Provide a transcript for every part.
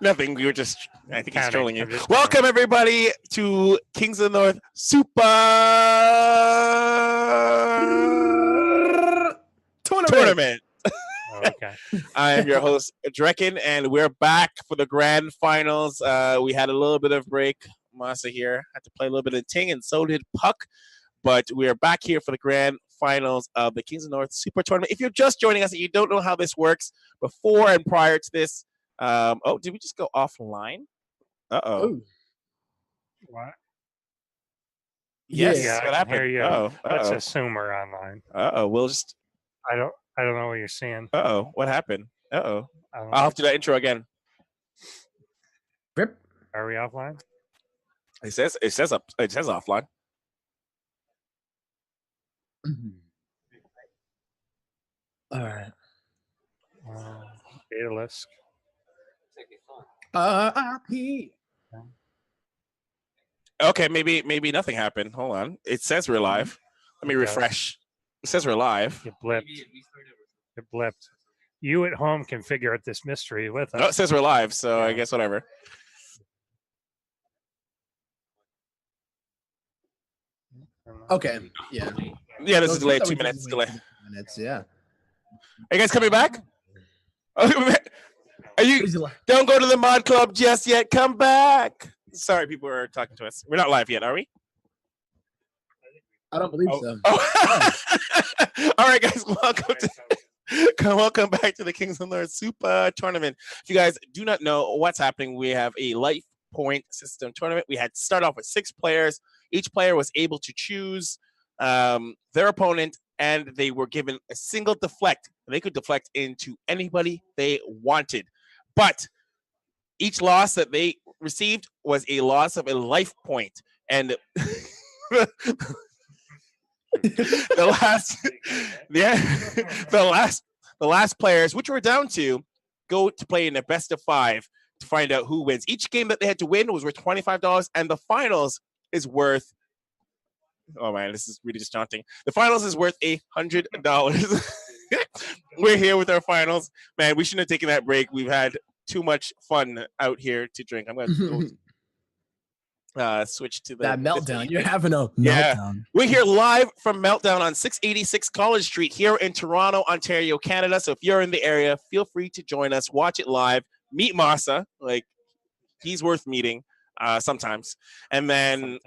Nothing. We were just. I think he's trolling you. Just Welcome everybody to Kings of the North Suupa tournament. Oh, okay. I am your host Drekken, and we're back for the grand finals. We had a little bit of break. Masa here had to play a little bit of Ting, and so did Puck. But we are back here for the grand finals of the Kings of the North Suupa tournament. If you're just joining us and you don't know how this works, before and prior to this, did we just go offline? Uh-oh. What? Yes. Yeah, What happened? Here you Uh-oh. Let's Uh-oh. assume we're online. Uh-oh. We'll just. I don't know what you're saying. Uh-oh. What happened? Uh-oh. I don't know. I'll have to do that intro again. Rip. Are we offline? It says offline. All right. Data list. RP. Okay, maybe nothing happened. Hold on. It says we're live. Let me refresh. It says we're live. You blipped. It blipped. You at home can figure out this mystery with us. No, it says we're live, so I guess whatever. Okay. Yeah. Yeah, there's a delay. 2 minutes delay. Minutes. Yeah. Are you guys coming back? Are you? Don't go to the mod club just yet. Come back. Sorry, people are talking to us. We're not live yet, are we? I don't believe so. Oh. All right, guys. Welcome back to the Kings of the North Suupa tournament. If you guys do not know what's happening, we have a life point system tournament. We had to start off with 6 players. Each player was able to choose their opponent, and they were given a single deflect. They could deflect into anybody they wanted. But each loss that they received was a loss of a life point. And the last players, which were down to, go to play in a best of 5 to find out who wins. Each game that they had to win was worth $25, and the finals is worth. Oh man, this is really just daunting. The finals is worth $100. We're here with our finals. Man, we shouldn't have taken that break. We've had too much fun out here to drink. I'm gonna go switch to that meltdown. You're having a meltdown. Yeah. We're here live from Meltdown on 686 College Street here in Toronto, Ontario, Canada. So if you're in the area, feel free to join us. Watch it live. Meet Masa. Like, he's worth meeting sometimes. And then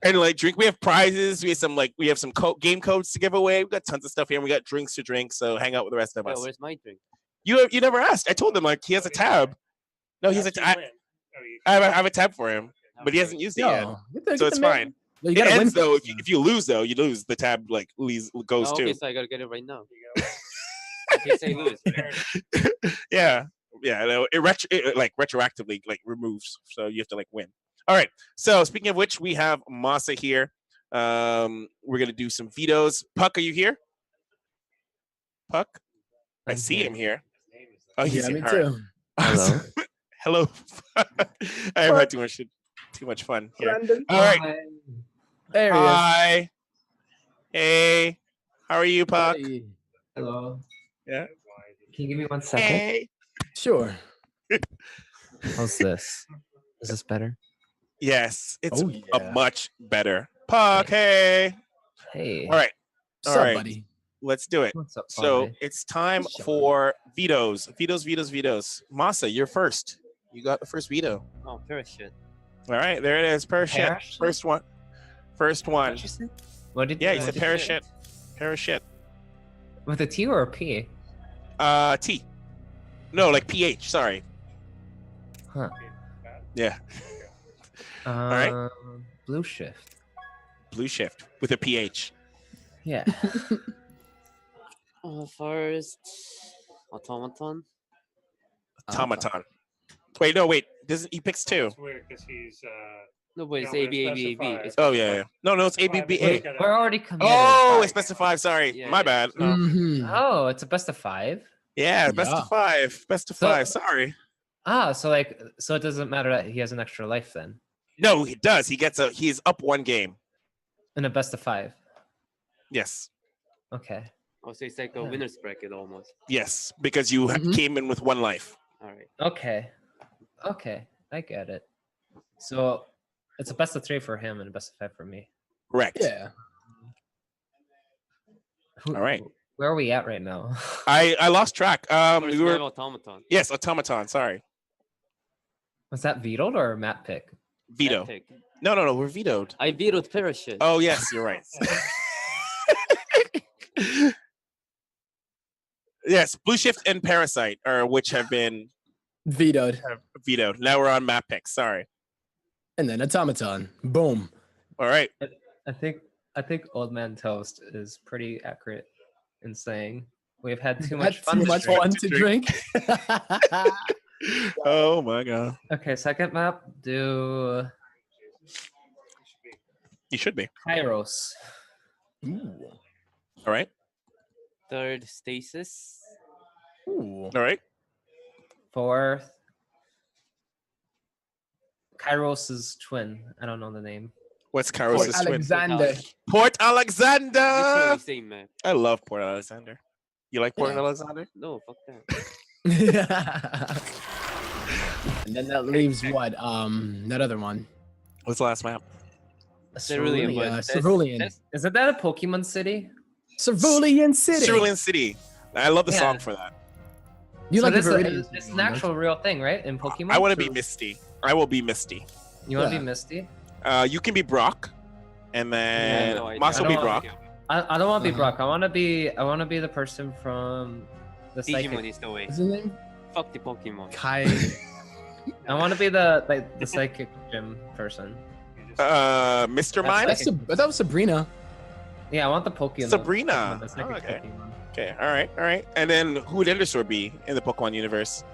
and like drink. We have prizes. We have some game codes to give away. We got tons of stuff here. And we got drinks to drink. So hang out with the rest of us. Where's my drink? You never asked. I told him he has a tab. No, he's I have a tab for him, but he hasn't used it yet, so it's fine. It ends though. If you lose though, you lose. The tab goes too. Okay, so I gotta get it right now. In case I lose. Yeah. It retroactively removes, so you have to win. All right. So speaking of which, we have Masa here. We're gonna do some vetoes. Puck, are you here? Puck, I see him here. Oh, he's here. Me too. Hello. Hello. I've had too much fun here. All right. There he Hi. Hey. How are you, Puck? is. Hello. Yeah. Can you give me 1 second? Hey. Sure. How's this? Is this better? Yes, it's Oh, a yeah. much better. Puck, hey. Hey. All right. What's All up, right. buddy? Let's do it. What's up, So buddy? it's time What's up? for vetoes. Vetoes. Masa, you're first. You got the first veto. Oh, parachute. All right, there it is. Parachute. Parachute? First one. What'd you say? What did Yeah, you you said say? parachute. Parachute. With a T or a P? T. No, like PH. Sorry. Huh. Yeah. right. Blue shift. Blue shift with a PH. Yeah. First, automaton. Automaton. Wait, no, wait. He picks 2. It's weird because he's. No, but it's No, A but B it's A B A B. specified. It's Oh yeah. No, it's ABBA. Wait, we're already committed. Oh, it's best of 5. Sorry, Yeah, my yeah. bad. Mhm. Oh, it's a best of 5? Yeah, best Yeah. of 5. Best of So- 5. Sorry. Ah, so it doesn't matter that he has an extra life then. No, he does. He's up 1 game. In a best of 5. Yes. Okay. Oh, so it's like a winner's bracket almost. Yes, because you Mhm. came in with 1 life. All right. Okay. Okay. I get it. So it's a best of 3 for him and a best of 5 for me. Correct. Yeah. All right. Where are we at right now? I lost track. First We were map automaton. yes, automaton. Sorry, Was that vetoed or map pick? veto. Map pick. No, we're vetoed. I vetoed parachute. Oh yes, you're right. Yes, blue shift and parasite are which have been Vetoed. vetoed. Now we're on map picks. Sorry. And then automaton. Boom. All right. I think Old Man Toast is pretty accurate in saying we've had too much Had fun. too this much trip. fun to drink. Oh my god. Okay, second map. Do You should be. Kairos. Ooh. All right. Third stasis. Ooh. All right. Fourth. Kairos' twin. I don't know the name. What's Port Kairos' twin? Alexander. Port Literally Alexander. same map. I love Port Alexander. You like Port Yeah. Alexander? No, fuck that. And then that leaves what? That other one. What's the last map? Cerulean, but that's- Cerulean. Isn't that a Pokemon city? Cerulean City. Cerulean City. I love the Yeah. song for that. You So like this the is, it's an actual real thing, right? In Pokemon. I want to be Misty. I will be Misty. You want to Yeah. be Misty? You can be Brock, and then no, I Moss will don't be wanna Brock. I don't want to be Uh-huh. Brock. I want to be the person from the Digimon psychic. is the way. What's his name? Fuck the Pokemon. Kai. I want to be the psychic gym person. Mr. Mime. That's but that was Sabrina. Yeah, I want the Pokemon. Sabrina. The psychic Oh, okay. Pokemon. Okay. All right. And then who would Enderstore be in the Pokemon universe?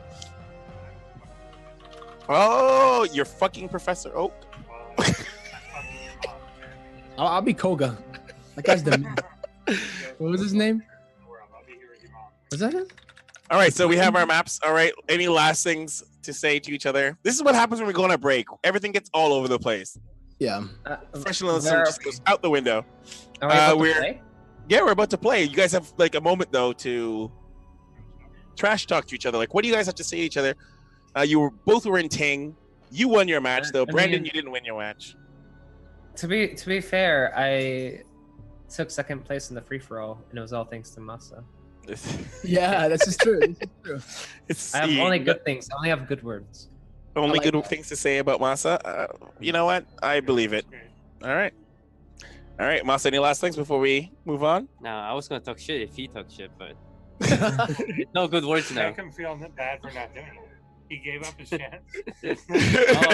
Oh, you're fucking Professor Oak. I'll be Koga. That guy's the man. What was his name? Was that him? All right, so we have our maps. All right, any last things to say to each other? This is what happens when we go on a break. Everything gets all over the place. Yeah. Professionalism where- just goes out the window. Are we about to we're- play? Yeah, we're about to play. You guys have like a moment though to trash talk to each other. Like, what do you guys have to say to each other? You were both were in Ting. You won your match though. I Brandon, mean- you didn't win your match. To be fair, I took second place in the free for all, and it was all thanks to Masa. Yeah, this is true. This is true. It's I have only good things. I only have good words. only I like good that. things to say about Masa. You know what? I believe it. All right. Masa, any last things before we move on? Nah, I was gonna talk shit if he talked shit, but no good words now. Make him feel bad for not doing it. He gave up his chance.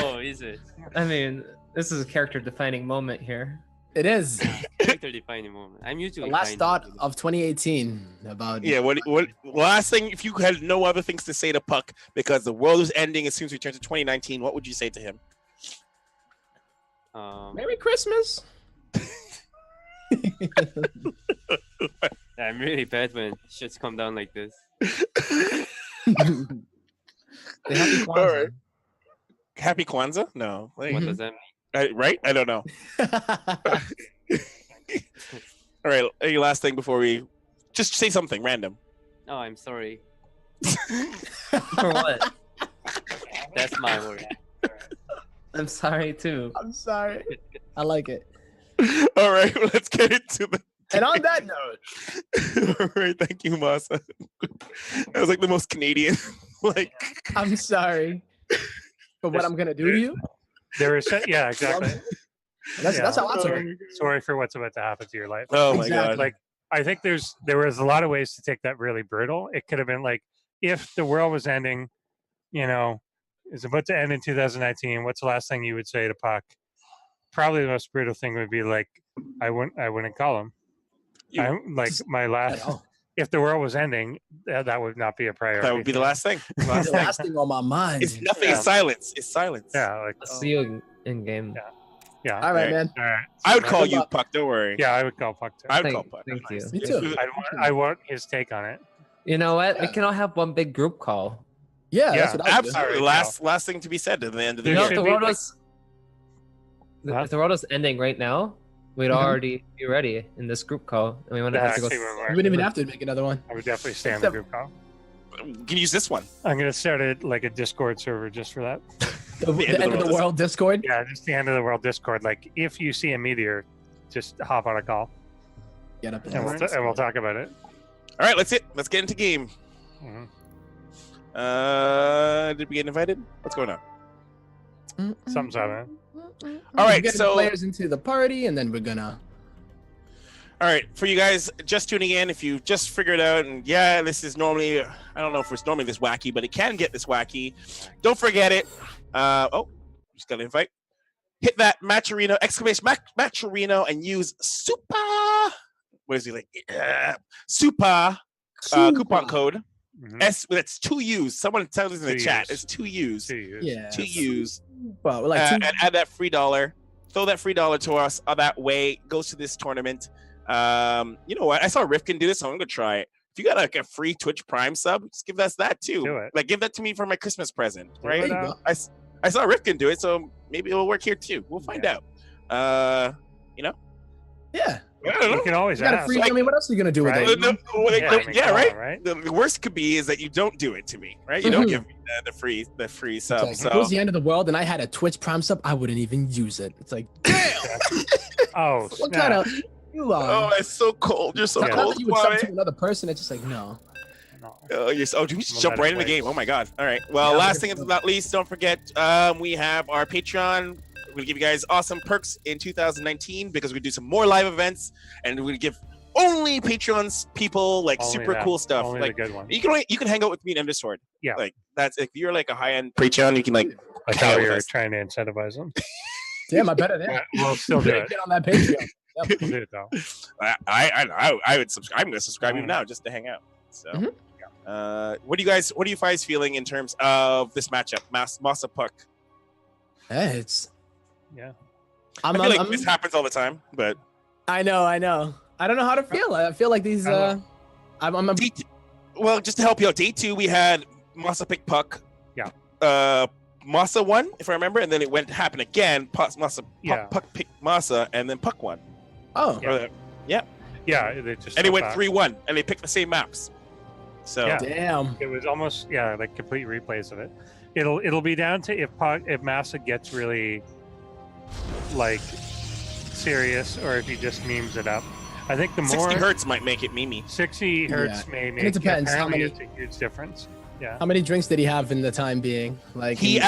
Oh, is it? I mean, this is a character-defining moment here. It is Character defining moment. I'm the usually last kind thought of 2018 about. Yeah, what last thing, if you had no other things to say to Puck because the world is ending as soon as we turn to 2019, what would you say to him? Merry Christmas. I'm really bad when shit's come down like this. Happy Kwanzaa. All right. Happy Kwanzaa? No. Like, What does that mean? right? I don't know. All right. Any last thing before we just say something random? Oh, I'm sorry. For what? That's my word. I'm sorry too. I'm sorry. I like it. All right. Let's get into the. And on that note, All right. Thank you, Masa. That was like the most Canadian. Like, I'm sorry for what I'm gonna do to you. There is, yeah, exactly. That's how I took it. Sorry for what's about to happen to your life. oh my Exactly. God. Like, I think there was a lot of ways to take that really brutal. It could have been like, if the world was ending, it's about to end in 2019. What's the last thing you would say to Puck? Probably the most brutal thing would be like, I wouldn't call him. My last. Oh, If the world was ending, that would not be a priority. That would be the last thing. the last thing on my mind. It's nothing. Yeah. It's silence. It's silence. Yeah, like I'll see you in game. yeah. All right, Right. man. All right. I would So, call Good you luck. Puck. Don't worry. Yeah, I would call Puck too. I would call Puck. Thank you. Me too. I want his take on it. You know what? We Yeah. can all have one big group call. Yeah, Yeah, that's what I would do. Absolutely. Alright, Last thing to be said at the end of the There You know, year. if should the be, world like- was Huh? if the world was ending right now, we'd Mhm. already be ready in this group call, and we wouldn't have to go. That's even You worse. wouldn't even have to make another one. I would definitely stay on the Except- group call. can use this one. I'm gonna start a Discord server just for that. The end of the world Discord. Yeah, just the end of the world Discord. Like, if you see a meteor, just hop on a call Get up and we'll talk about it. All right, let's get into game. Mm-hmm. Did we get invited? What's going on? Something's happening. All right, We're getting so players into the party, and then we're gonna. all right, for you guys just tuning in, if you just figured out, and yeah, this is normally, I don't know if it's normally this wacky, but it can get this wacky. Don't forget it. Just got an invite. Hit that Matcherino, Matcherino, and use Suupa. What is he like? Suupa coupon code. Mhm. That's 2 U's. Someone tell us in the 2 chat. U's. It's 2 U's. 2 U's. Yeah. 2 U's. Well, we're like And add that free $1. Throw that free $1 to us. That way goes to this tournament. You know what? I saw Rifkin do this, so I'm gonna try it. If you got like a free Twitch Prime sub, just give us that too. Do it. Like, give that to me for my Christmas present, Do right? it There you out. go. I saw Rifkin do it, so maybe it'll work here too. We'll find Yeah. out. Yeah. I don't know. You can always You got a ask. free. I mean, what else are you gonna do with Right. it? Yeah, right. Right. The worst could be is that you don't do it to me, right? You don't Mhm. give me the free It's sub. like, So if it was the end of the world and I had a Twitch Prime sub, I wouldn't even use it. It's like, damn. Oh, What snap. kind of you oh, are? it's so cold. You're so Yeah. Not cold. that you would sub Kwame. to another person. It's just like, no. No. Oh, yes. Oh, dude, we just We'll jump let right it in the play. game. Oh my god. All right. Well, Yeah, last we're thing gonna- and not least, don't forget, we have our Patreon. We're gonna give you guys awesome perks in 2019 because we do some more live events, and we're gonna give only Patreons people like Only super that. cool stuff. Only Like the good one. you can hang out with me in Discord. Yeah. Like that's if you're like a high end Patreon, you can like Like hang how out with you're us. trying to incentivize them. Damn, I better than. Yeah, we'll still do it. Get on that Patreon. We'll do it though. I would subscribe. I'm gonna subscribe even Mhm. now just to hang out. So. Mhm. What are you guys feeling in terms of this matchup, Masa Puck? Hey, it's. Yeah. I feel like this happens all the time, but I know. I don't know how to feel. I feel like these. I I'm a. well, just to help you out, day 2 we had Masa pick Puck. Yeah. Masa won, if I remember, and then it happened again. Puck picked Masa, and then Puck won. Oh. Yeah. They just And it went back. 3-1, and they picked the same maps. So Yeah. Damn. It was almost like complete replays of it. It'll be down to if Massa gets really like serious or if he just memes it up. I think the more 60 hertz might make it Mimi. 60 hertz Yeah. may And make it depends how apparently many- it's a huge difference. Yeah. How many drinks did he have in the time being? Like He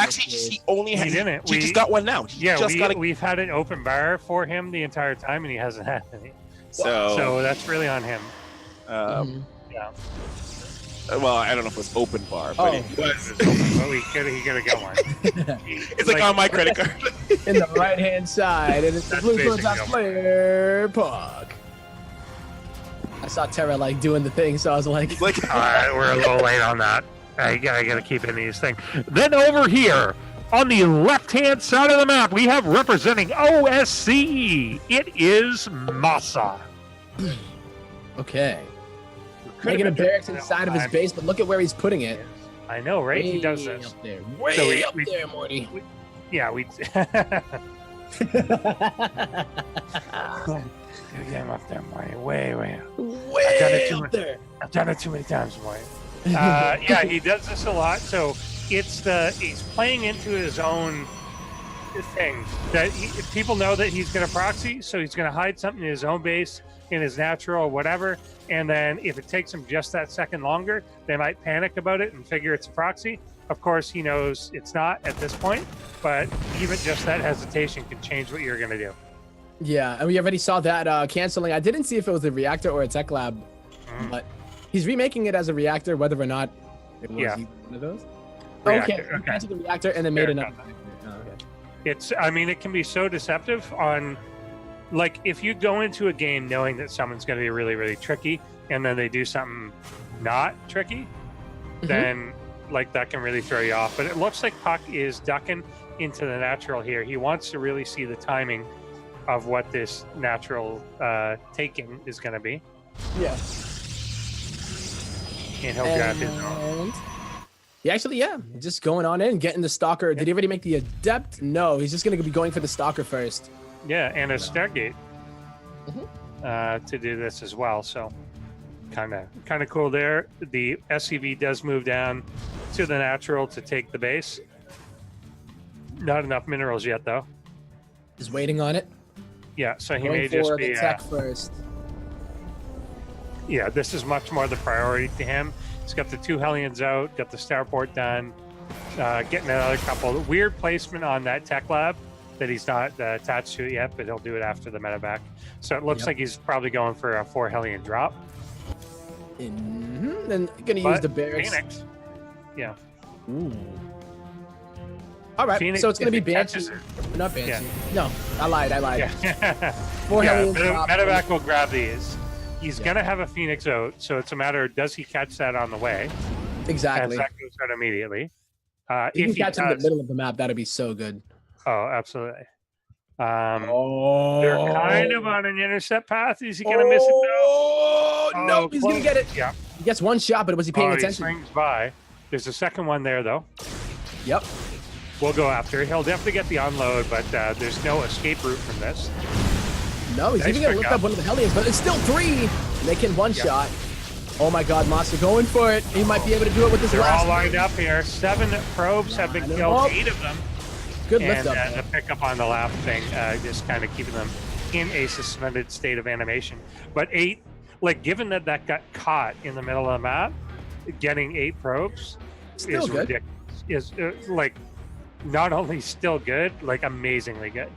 only He had. didn't. He just got one now. He Yeah, just got we've had an open bar for him the entire time and he hasn't had any. so. So that's really on him. Mhm. Yeah. Well, I don't know if it was open bar, but Oh. it was. Well, he could have got one. It's like on my credit card. in the right hand side, and it's the That's blue basically Clones how- player Puck. I saw Terra like doing the thing, so I was like, Like, All right, we're a little late on that. I gotta keep in these things. Then over here, on the left-hand side of the map, we have representing OSCE. It is Masa. okay, making a barracks inside of his base, but look at where he's putting it. I know, right? He does Way this. up there, way So we- up we- there, Morty. Yeah, we. Get him up there, Marty. Way up. Way too up there. I've done it too many times, Marty. Yeah, he does this a lot. So he's playing into his own thing that people know that he's going to proxy, so he's going to hide something in his own base, in his natural or whatever. And then if it takes him just that second longer, they might panic about it and figure it's a proxy. Of course, he knows it's not at this point, but even just that hesitation can change what you're going to do. Yeah, and we already saw that canceling. I didn't see if it was a reactor or a tech lab, but he's remaking it as a reactor, whether or not it was either one of those. Reactor, Okay, he canceled the reactor and then made another. Oh, okay. I mean, it can be so deceptive on, like, if you go into a game knowing that someone's going to be really, really tricky, and then they do something not tricky, then, like, that can really throw you off. But it looks like Puck is ducking into the natural here. He wants to really see the timing of what this natural taking is going to be. Yeah. And he'll grab his own. And he actually, just going on in, getting the stalker. Did he already make the adept? No, he's just going to be going for the stalker first. Yeah, and a Stargate to do this as well. So kind of cool there. The SCV does move down to the natural to take the base. Not enough minerals yet, though. Just waiting on it. Yeah, so he Going may just for be. the tech first. Yeah, this is much more the priority to him. He's got the 2 Hellions out, got the starport done, getting another couple. Weird placement on that tech lab that he's not attached to it yet, but he'll do it after the medevac. So it looks like he's probably going for a 4 Hellion drop. Then gonna use the bears. Phoenix. Yeah. Ooh. All right, Phoenix, so it's gonna be Banshee. Not Banshee. Yeah. No, I lied. Yeah. 4 Hellions. Medevac will grab these. He's gonna have a Phoenix out, so it's a matter of does he catch that on the way? Exactly. As that goes out immediately. If he catch him in the middle of the map, that'd be so good. Oh, absolutely. They're kind of on an intercept path. Is he gonna miss it? No, he's gonna get it. Yeah. He gets one shot, but was he paying attention? He swings by. There's a second one there, though. Yep. We'll go after. He'll definitely get the unload, but there's no escape route from this. No, he's even gonna lift up one of the Hellions, but it's still 3. They can one shot. Oh my God, Masa going for it. He might be able to do it with this They're last. all lined up here. 7 probes have been killed. 8 of them. Good lift up. And the pickup on the lap thing, just kind of keeping them in a suspended state of animation. But 8, like given that got caught in the middle of the map, getting 8 probes Still is good. ridiculous. Is like not only still good, like amazingly good.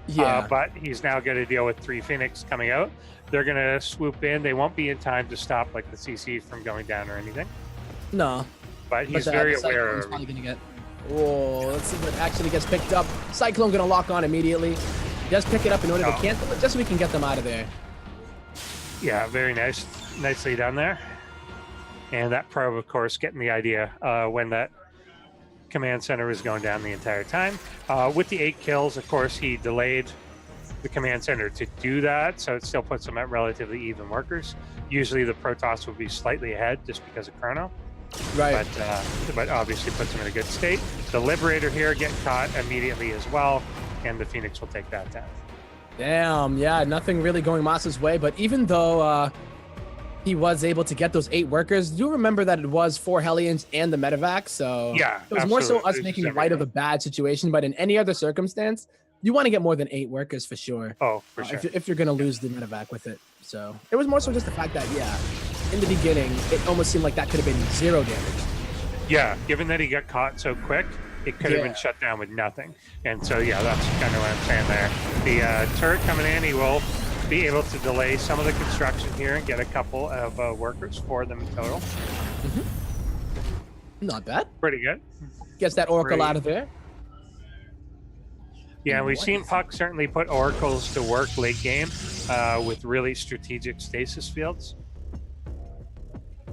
Yeah. But he's now going to deal with 3 Phoenix coming out. They're going to swoop in. They won't be in time to stop like the CC from going down or anything. No. But he's very aware He's of probably gonna get. Oh, let's see what actually gets picked up. Cyclone gonna lock on immediately. He does pick it up in order to cancel it, just so we can get them out of there. Yeah, very nice. Nicely done there. And that probe, of course, getting the idea when that command center was going down the entire time. With the 8 kills, of course, he delayed the command center to do that, so it still puts them at relatively even workers. Usually the Protoss would be slightly ahead just because of chrono. Right. But obviously puts them in a good state. The Liberator here get caught immediately as well, and the Phoenix will take that down. Damn, yeah, nothing really going Masa's way, but even though he was able to get those 8 workers, do remember that it was 4 Hellions and the medevac, so yeah, it was more so us making light of a bad situation, but in any other circumstance, you want to get more than 8 workers for sure. Oh, for sure. If you're going to lose the medevac with it. So it was more so just the fact that, yeah, in the beginning, it almost seemed like that could have been 0 damage. Yeah, given that he got caught so quick, it could have been shut down with nothing. And so, yeah, that's kind of what I'm saying there. The turret coming in, he will be able to delay some of the construction here and get a couple of workers for them in total. Not bad. Pretty good. Gets that Oracle out of there. Yeah, we've seen Puck certainly put Oracles to work late game with really strategic stasis fields.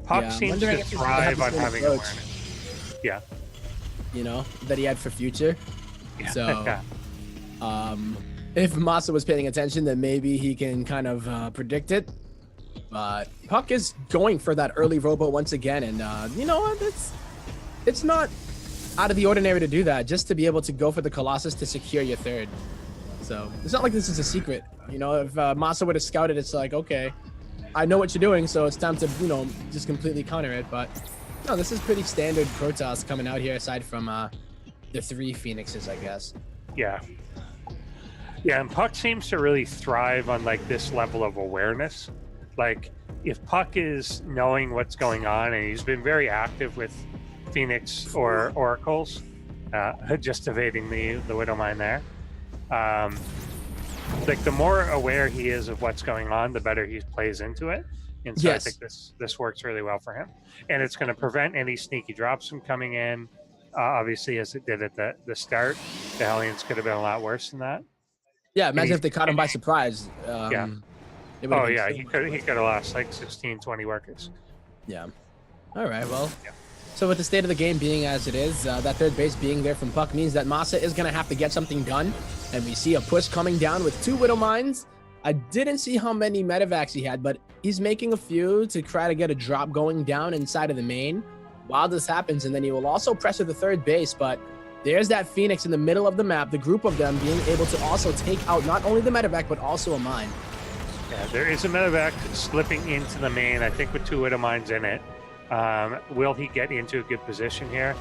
Puck seems to thrive on having awareness. Yeah. You know, that he had for future. Yeah. So, if Masa was paying attention, then maybe he can kind of predict it. But Puck is going for that early robo once again, and you know what? It's not out of the ordinary to do that, just to be able to go for the Colossus to secure your 3rd. So it's not like this is a secret. You know, if Masa would have scouted, it's like, okay, I know what you're doing, so it's time to, you know, just completely counter it. But no, this is pretty standard Protoss coming out here, aside from the 3 Phoenixes, I guess. Yeah. Yeah, and Puck seems to really thrive on like this level of awareness. Like if Puck is knowing what's going on, and he's been very active with Phoenix or Oracles, just evading the Widow Mine there. Like the more aware he is of what's going on, the better he plays into it. And so I think this works really well for him. And it's going to prevent any sneaky drops from coming in. Obviously, as it did at the start, the Hellions could have been a lot worse than that. Yeah, imagine if they caught him by surprise. Yeah. Oh, yeah, he could have lost like 16, 20 workers. Yeah. All right, well. Yeah. So with the state of the game being as it is, that 3rd base being there from Puck means that Masa is going to have to get something done. And we see a push coming down with 2 Widow Mines. I didn't see how many medevacs he had, but he's making a few to try to get a drop going down inside of the main while this happens. And then he will also pressure the 3rd base, but there's that Phoenix in the middle of the map, the group of them being able to also take out not only the medevac, but also a mine. Yeah, there is a medevac slipping into the main, I think with 2 Widow Mines in it. Will he get into a good position here?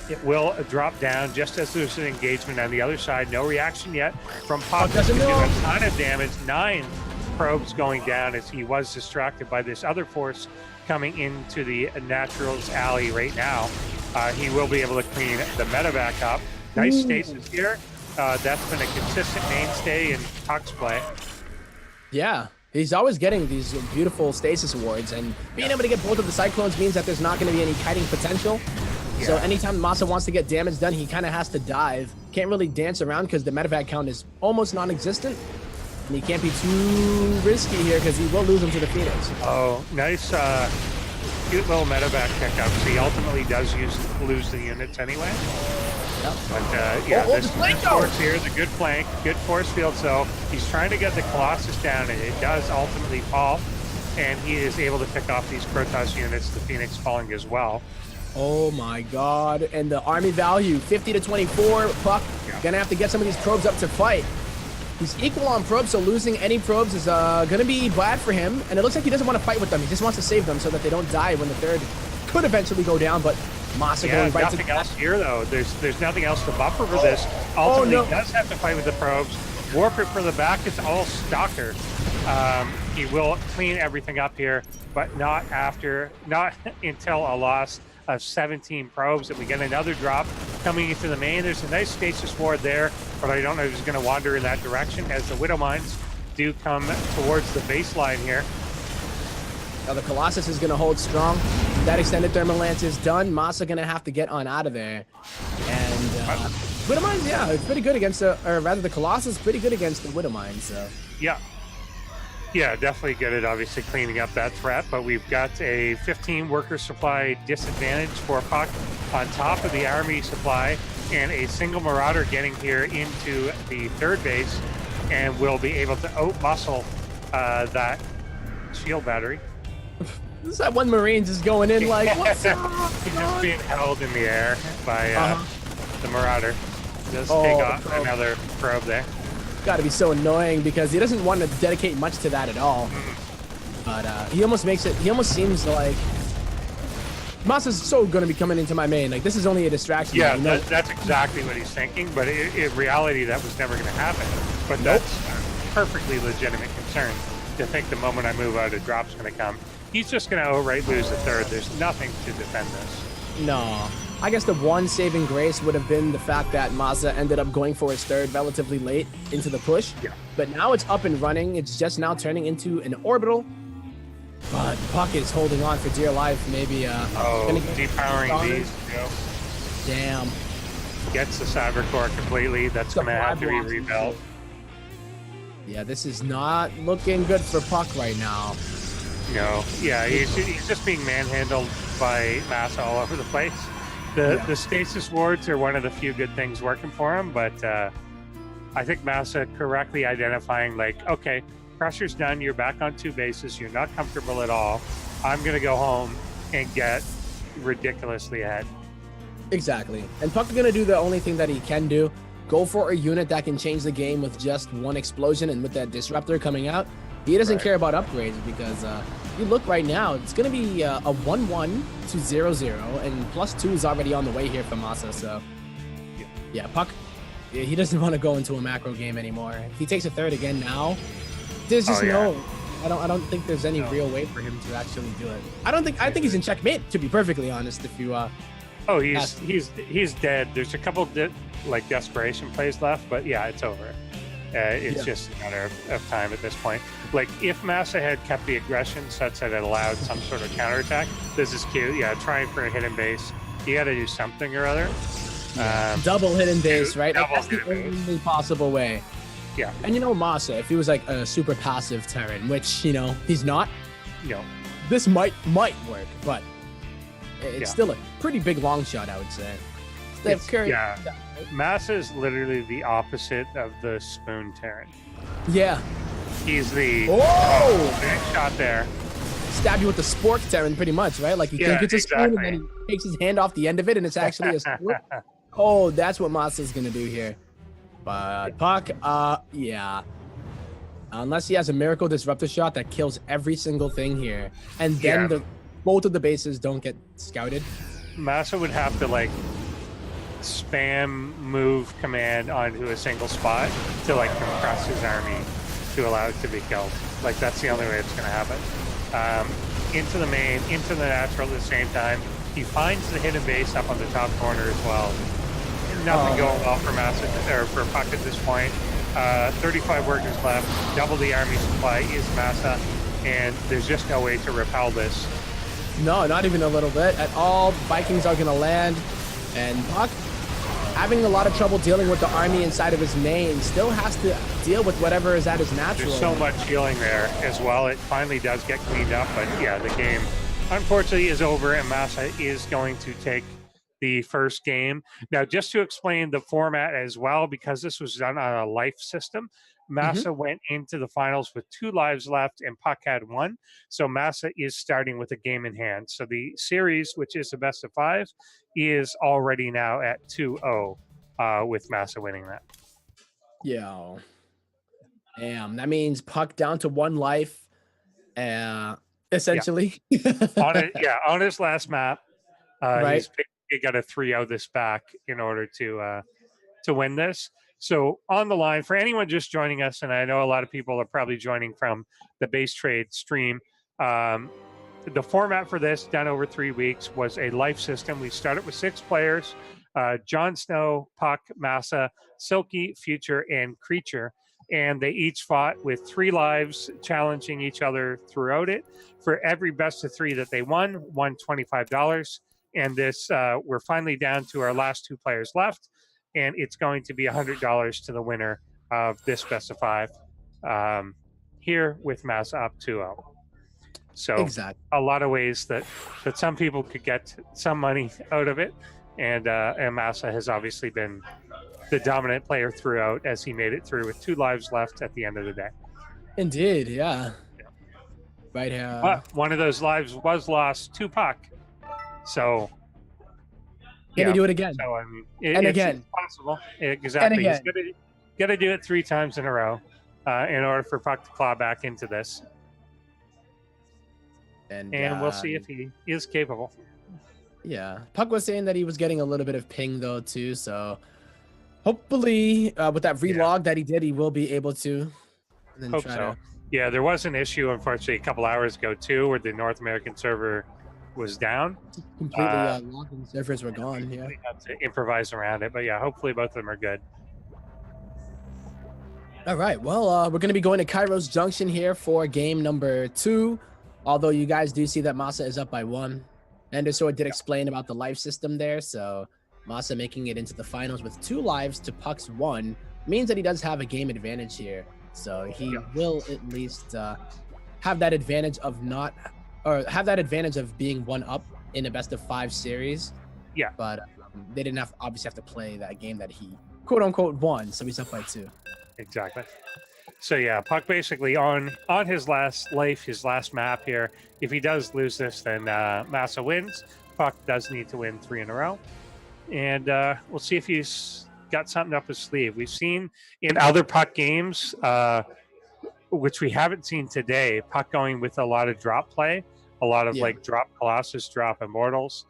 It will drop down just as there's an engagement on the other side. No reaction yet from Pop. Doesn't do a ton of damage. 9 probes going down as he was distracted by this other force coming into the Naturals alley right now. He will be able to clean the medevac up. Nice stasis here. That's been a consistent mainstay in Puck's play. Yeah, he's always getting these beautiful stasis awards, and being able to get both of the Cyclones means that there's not going to be any kiting potential. Yeah. So anytime Masa wants to get damage done, he kind of has to dive. Can't really dance around because the medevac count is almost non-existent. And he can't be too risky here because he will lose him to the Phoenix. Oh, nice cute little medevac pickup. So he ultimately does lose the units anyway. Yep. But yeah, this force here is a good flank, good force field. So he's trying to get the Colossus down, and it does ultimately fall. And he is able to pick off these Protoss units, the Phoenix falling as well. Oh my god, and the army value 50 to 24. Puck gonna have to get some of these probes up to fight. He's equal on probes, so losing any probes is gonna be bad for him, and it looks like he doesn't want to fight with them. He just wants to save them so that they don't die when the third could eventually go down. But Masa going right nothing else here though. There's nothing else to buffer for this. Ultimately, he does have to fight with the probes. Warp it for the back. It's all Stalker. He will clean everything up here, but not until a loss of 17 probes, and we get another drop coming into the main. There's a nice stasis ward there, but I don't know if he's going to wander in that direction as the Widow Mines do come towards the baseline here. Now the Colossus is going to hold strong. That extended thermal lance is done. Masa going to have to get on out of there. And Widow Mines, yeah, it's pretty good against or rather the Colossus pretty good against the Widow Mines. So. Yeah, definitely good at obviously cleaning up that threat, but we've got a 15 worker supply disadvantage for Puck on top of the army supply, and a single Marauder getting here into the third base, and will be able to outmuscle that shield battery. This is that one Marine just going in like, what's up? He's just being held in the air by the Marauder. Just take off another probe there. Got to be so annoying because he doesn't want to dedicate much to that at all. But he almost makes it. He almost seems like Masa's so going to be coming into my main. Like this is only a distraction. Yeah, that's exactly what he's thinking. But in reality, that was never going to happen. But that's a perfectly legitimate concern to think the moment I move out, a drop's going to come. He's just going to outright lose the third. There's nothing to defend this. No. I guess the one saving grace would have been the fact that Masa ended up going for his third relatively late into the push. Yeah. But now it's up and running. It's just now turning into an orbital. But Puck is holding on for dear life. Maybe depowering these. Damn. Gets the cyber core completely. That's going to have to be rebuilt. Yeah, this is not looking good for Puck right now. No. Yeah, he's just being manhandled by Masa all over the place. The stasis wards are one of the few good things working for him, but I think Masa correctly identifying like, okay, pressure's done, you're back on 2 bases, you're not comfortable at all. I'm going to go home and get ridiculously ahead. Exactly. And Puck's going to do the only thing that he can do. Go for a unit that can change the game with just one explosion, and with that disruptor coming out, he doesn't care about upgrades because you look right now, it's going to be a 1-1 to 0-0, and +2 is already on the way here for Masa. So, yeah, Puck, he doesn't want to go into a macro game anymore. If he takes a third again now, there's just I don't think there's any real way for him to actually do it. I think he's in checkmate, to be perfectly honest. If you he's dead. There's a couple desperation plays left, but yeah, it's over. It's just a matter of time at this point. Like, if Masa had kept the aggression such that it allowed some sort of counterattack, this is cute. Yeah, trying for a hidden base. You got to do something or other. Double hidden base, right? That's the only possible way. Yeah. And Masa, if he was like a super passive Terran, which, he's not, this might work, but it's still a pretty big long shot, I would say. Masa is literally the opposite of the Spoon Terran. Yeah. He's the big shot there. Stab you with the spork Terran, pretty much, right? Like he gets a spoon and then he takes his hand off the end of it, and it's actually a spoon. Oh, that's what Masa's gonna do here. But Puck, Unless he has a miracle disruptor shot that kills every single thing here, and then both of the bases don't get scouted. Massa would have to like spam move command onto a single spot to like compress his army to allow it to be killed. Like that's the only way it's going to happen. Into the main, into the natural at the same time. He finds the hidden base up on the top corner as well. Nothing going well for Massa or for Puck at this point. 35 workers left. Double the army supply is Massa, and there's just no way to repel this. No, not even a little bit at all. Vikings are going to land, and Puck, having a lot of trouble dealing with the army inside of his main, still has to deal with whatever is at his natural. There's so much healing there as well. It finally does get cleaned up, but yeah, the game unfortunately is over, and Massa is going to take the first game. Now, just to explain the format as well, because this was done on a life system, Massa went into the finals with 2 lives left and Puck had 1. So Massa is starting with a game in hand. So the series, which is the best of 5, is already now at 2-0 with Massa winning that. Yeah. Damn, that means Puck down to 1 life, essentially. On his last map, right. He's got to 3-0 this back in order to win this. So on the line, for anyone just joining us, and I know a lot of people are probably joining from the base trade stream, the format for this, done over 3 weeks, was a life system. We started with 6 players, Jon Snow, Puck, Massa, Silky, Future, and Creature. And they each fought with 3 lives, challenging each other throughout it. For every best of 3 that they won $25. And this, we're finally down to our last 2 players left. And it's going to be $100 to the winner of this best of 5 here with Massa up 2-0. So exactly. A lot of ways that some people could get some money out of it. And Massa has obviously been the dominant player throughout as he made it through with 2 lives left at the end of the day. Indeed, yeah. Right here. But one of those lives was lost to Puck. So can he do it again? So I mean, it's possible. Exactly. And again. He's got to do it 3 times in a row in order for Puck to claw back into this. And we'll see if he is capable. Yeah, Puck was saying that he was getting a little bit of ping though too. So hopefully, with that relog that he did, he will be able to. And then Hope so. Yeah, there was an issue, unfortunately, a couple hours ago too, where the North American server was down. Completely logged in, servers were gone. Yeah, we had to improvise around it, but yeah, hopefully both of them are good. All right, well, we're going to be going to Kairos Junction here for game number 2. Although you guys do see that Massa is up by 1. Anderson did explain about the life system there, so Massa making it into the finals with 2 lives to Puck's 1 means that he does have a game advantage here. So he will at least have that advantage of being 1 up in a best of 5 series. Yeah. But they didn't obviously have to play that game that he quote unquote won, so he's up by 2. Exactly. So yeah, Puck basically on his last life, his last map here. If he does lose this, then Massa wins. Puck does need to win 3 in a row. And we'll see if he's got something up his sleeve. We've seen in other Puck games, which we haven't seen today, Puck going with a lot of drop play, a lot of like drop Colossus, drop Immortals,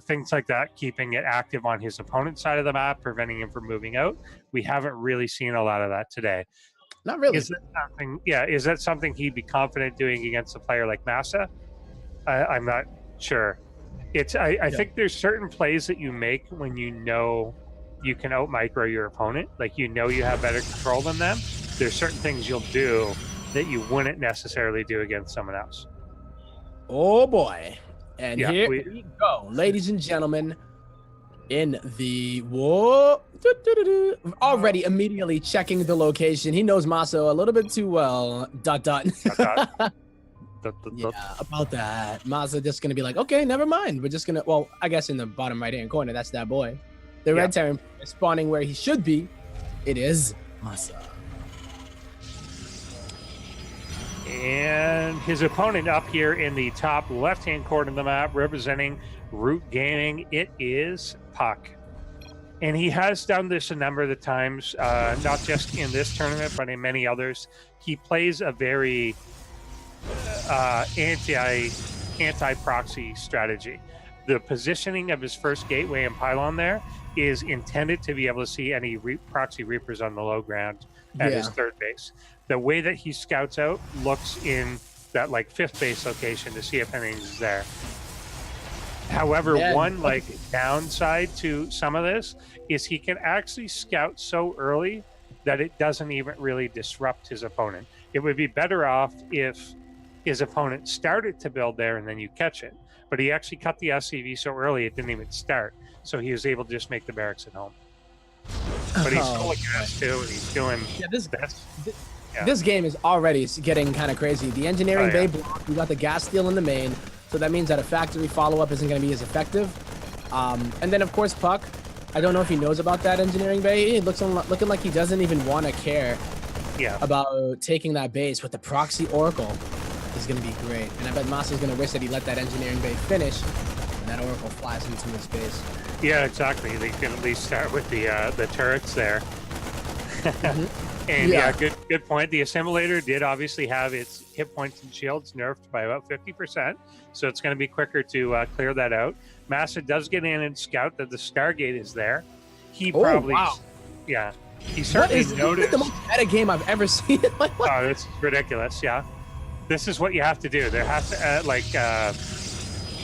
things like that, keeping it active on his opponent's side of the map, preventing him from moving out. We haven't really seen a lot of that today. Not really. Is that something he'd be confident doing against a player like Massa? I'm not sure. I think there's certain plays that you make when you know you can out micro your opponent, like you have better control than them. There's certain things you'll do that you wouldn't necessarily do against someone else. Oh boy. And here we go, ladies and gentlemen, in the already immediately checking the location. He knows Massa a little bit too well. ... Yeah, about that. Massa just gonna be like, okay, never mind. We're just gonna, well, I guess in the bottom right hand corner, that's that boy. The red Terran is spawning where he should be. It is Massa. And his opponent up here in the top left-hand corner of the map, representing Root Gaming, it is Puck. And he has done this a number of the times, not just in this tournament, but in many others. He plays a very anti-proxy strategy. The positioning of his first gateway and pylon there is intended to be able to see any proxy reapers on the low ground at his third base. The way that he scouts out looks in that like fifth base location to see if anything's there. However, one like downside to some of this is he can actually scout so early that it doesn't even really disrupt his opponent. It would be better off if his opponent started to build there and then you catch it. But he actually cut the SCV so early it didn't even start. So he was able to just make the barracks at home. But he's still a gas too, and he's doing this game is already getting kind of crazy. The engineering bay block, we got the gas steal in the main, so that means that a factory follow-up isn't going to be as effective. And then, of course, Puck, I don't know if he knows about that engineering bay. It looks looking like he doesn't even want to care about taking that base, but the proxy Oracle is going to be great. And I bet Masa's going to wish that he let that engineering bay finish, and that Oracle flies into his base. Yeah, exactly. They can at least start with the turrets there. And good point. The assimilator did obviously have its hit points and shields nerfed by about 50%, so it's going to be quicker to clear that out. Massa does get in and scout that the Stargate is there. He probably, he certainly noticed. This is the most meta game I've ever seen. Oh, it's ridiculous. Yeah, this is what you have to do. There has to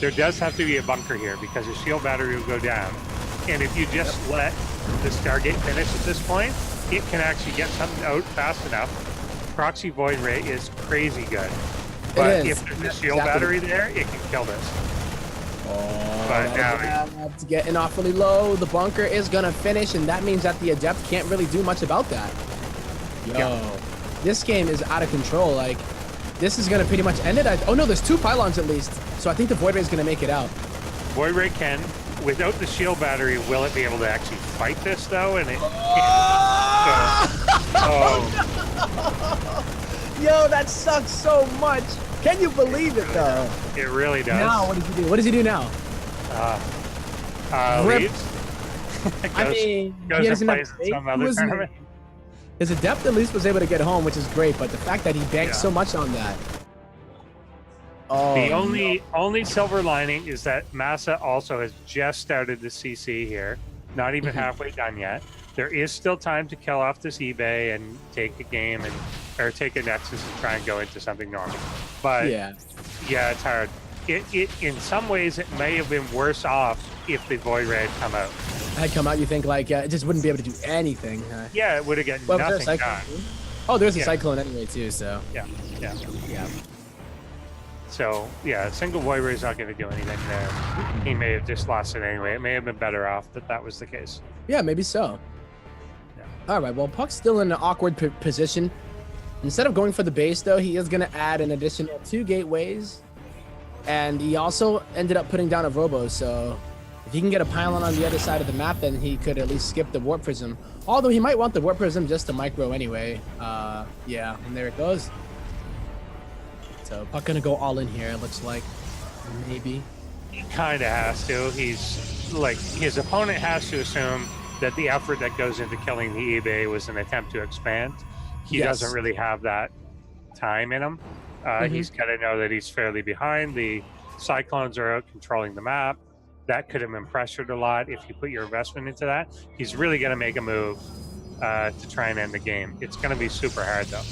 there does have to be a bunker here because the shield battery will go down, and if you just let the Stargate finish at this point, it can actually get something out fast enough. Proxy Void Ray is crazy good. But if there's a shield battery there, it can kill this. Oh, but now it's getting awfully low. The bunker is going to finish, and that means that the Adept can't really do much about that. This game is out of control. Like, this is going to pretty much end it. Oh, no, there's 2 pylons at least. So I think the Void Ray is going to make it out. Void Ray can. Without the shield battery, will it be able to actually fight this, though? And it Yo, that sucks so much. Can you believe it, though? It really does. Now, what does he do? What does he do now? Leaves. I mean, goes and plays in some other tournament. His Adept at least was able to get home, which is great, but the fact that he banked so much on that. The only silver lining is that Massa also has just started the CC here, not even halfway done yet. There is still time to kill off this eBay and take a game or take a Nexus and try and go into something normal. But it's hard. It in some ways it may have been worse off if the Void Ray had come out. Had come out, you think like it just wouldn't be able to do anything? Yeah, it would have gotten nothing done. Oh, there's a cyclone anyway too, so yeah. So, a single Void Ray is not going to do anything there. He may have just lost it anyway. It may have been better off that was the case. Yeah, maybe so. Yeah. All right, well, Puck's still in an awkward position. Instead of going for the base, though, he is going to add an additional 2 gateways. And he also ended up putting down a Robo, so if he can get a pylon on the other side of the map, then he could at least skip the Warp Prism. Although he might want the Warp Prism just to micro anyway. And there it goes. So Puck gonna go all in here, it looks like. Maybe. He kind of has to. He's like, his opponent has to assume that the effort that goes into killing the eBay was an attempt to expand. He doesn't really have that time in him. He's got to know that he's fairly behind. The Cyclones are out controlling the map. That could have been pressured a lot if you put your investment into that. He's really going to make a move to try and end the game. It's going to be super hard, though.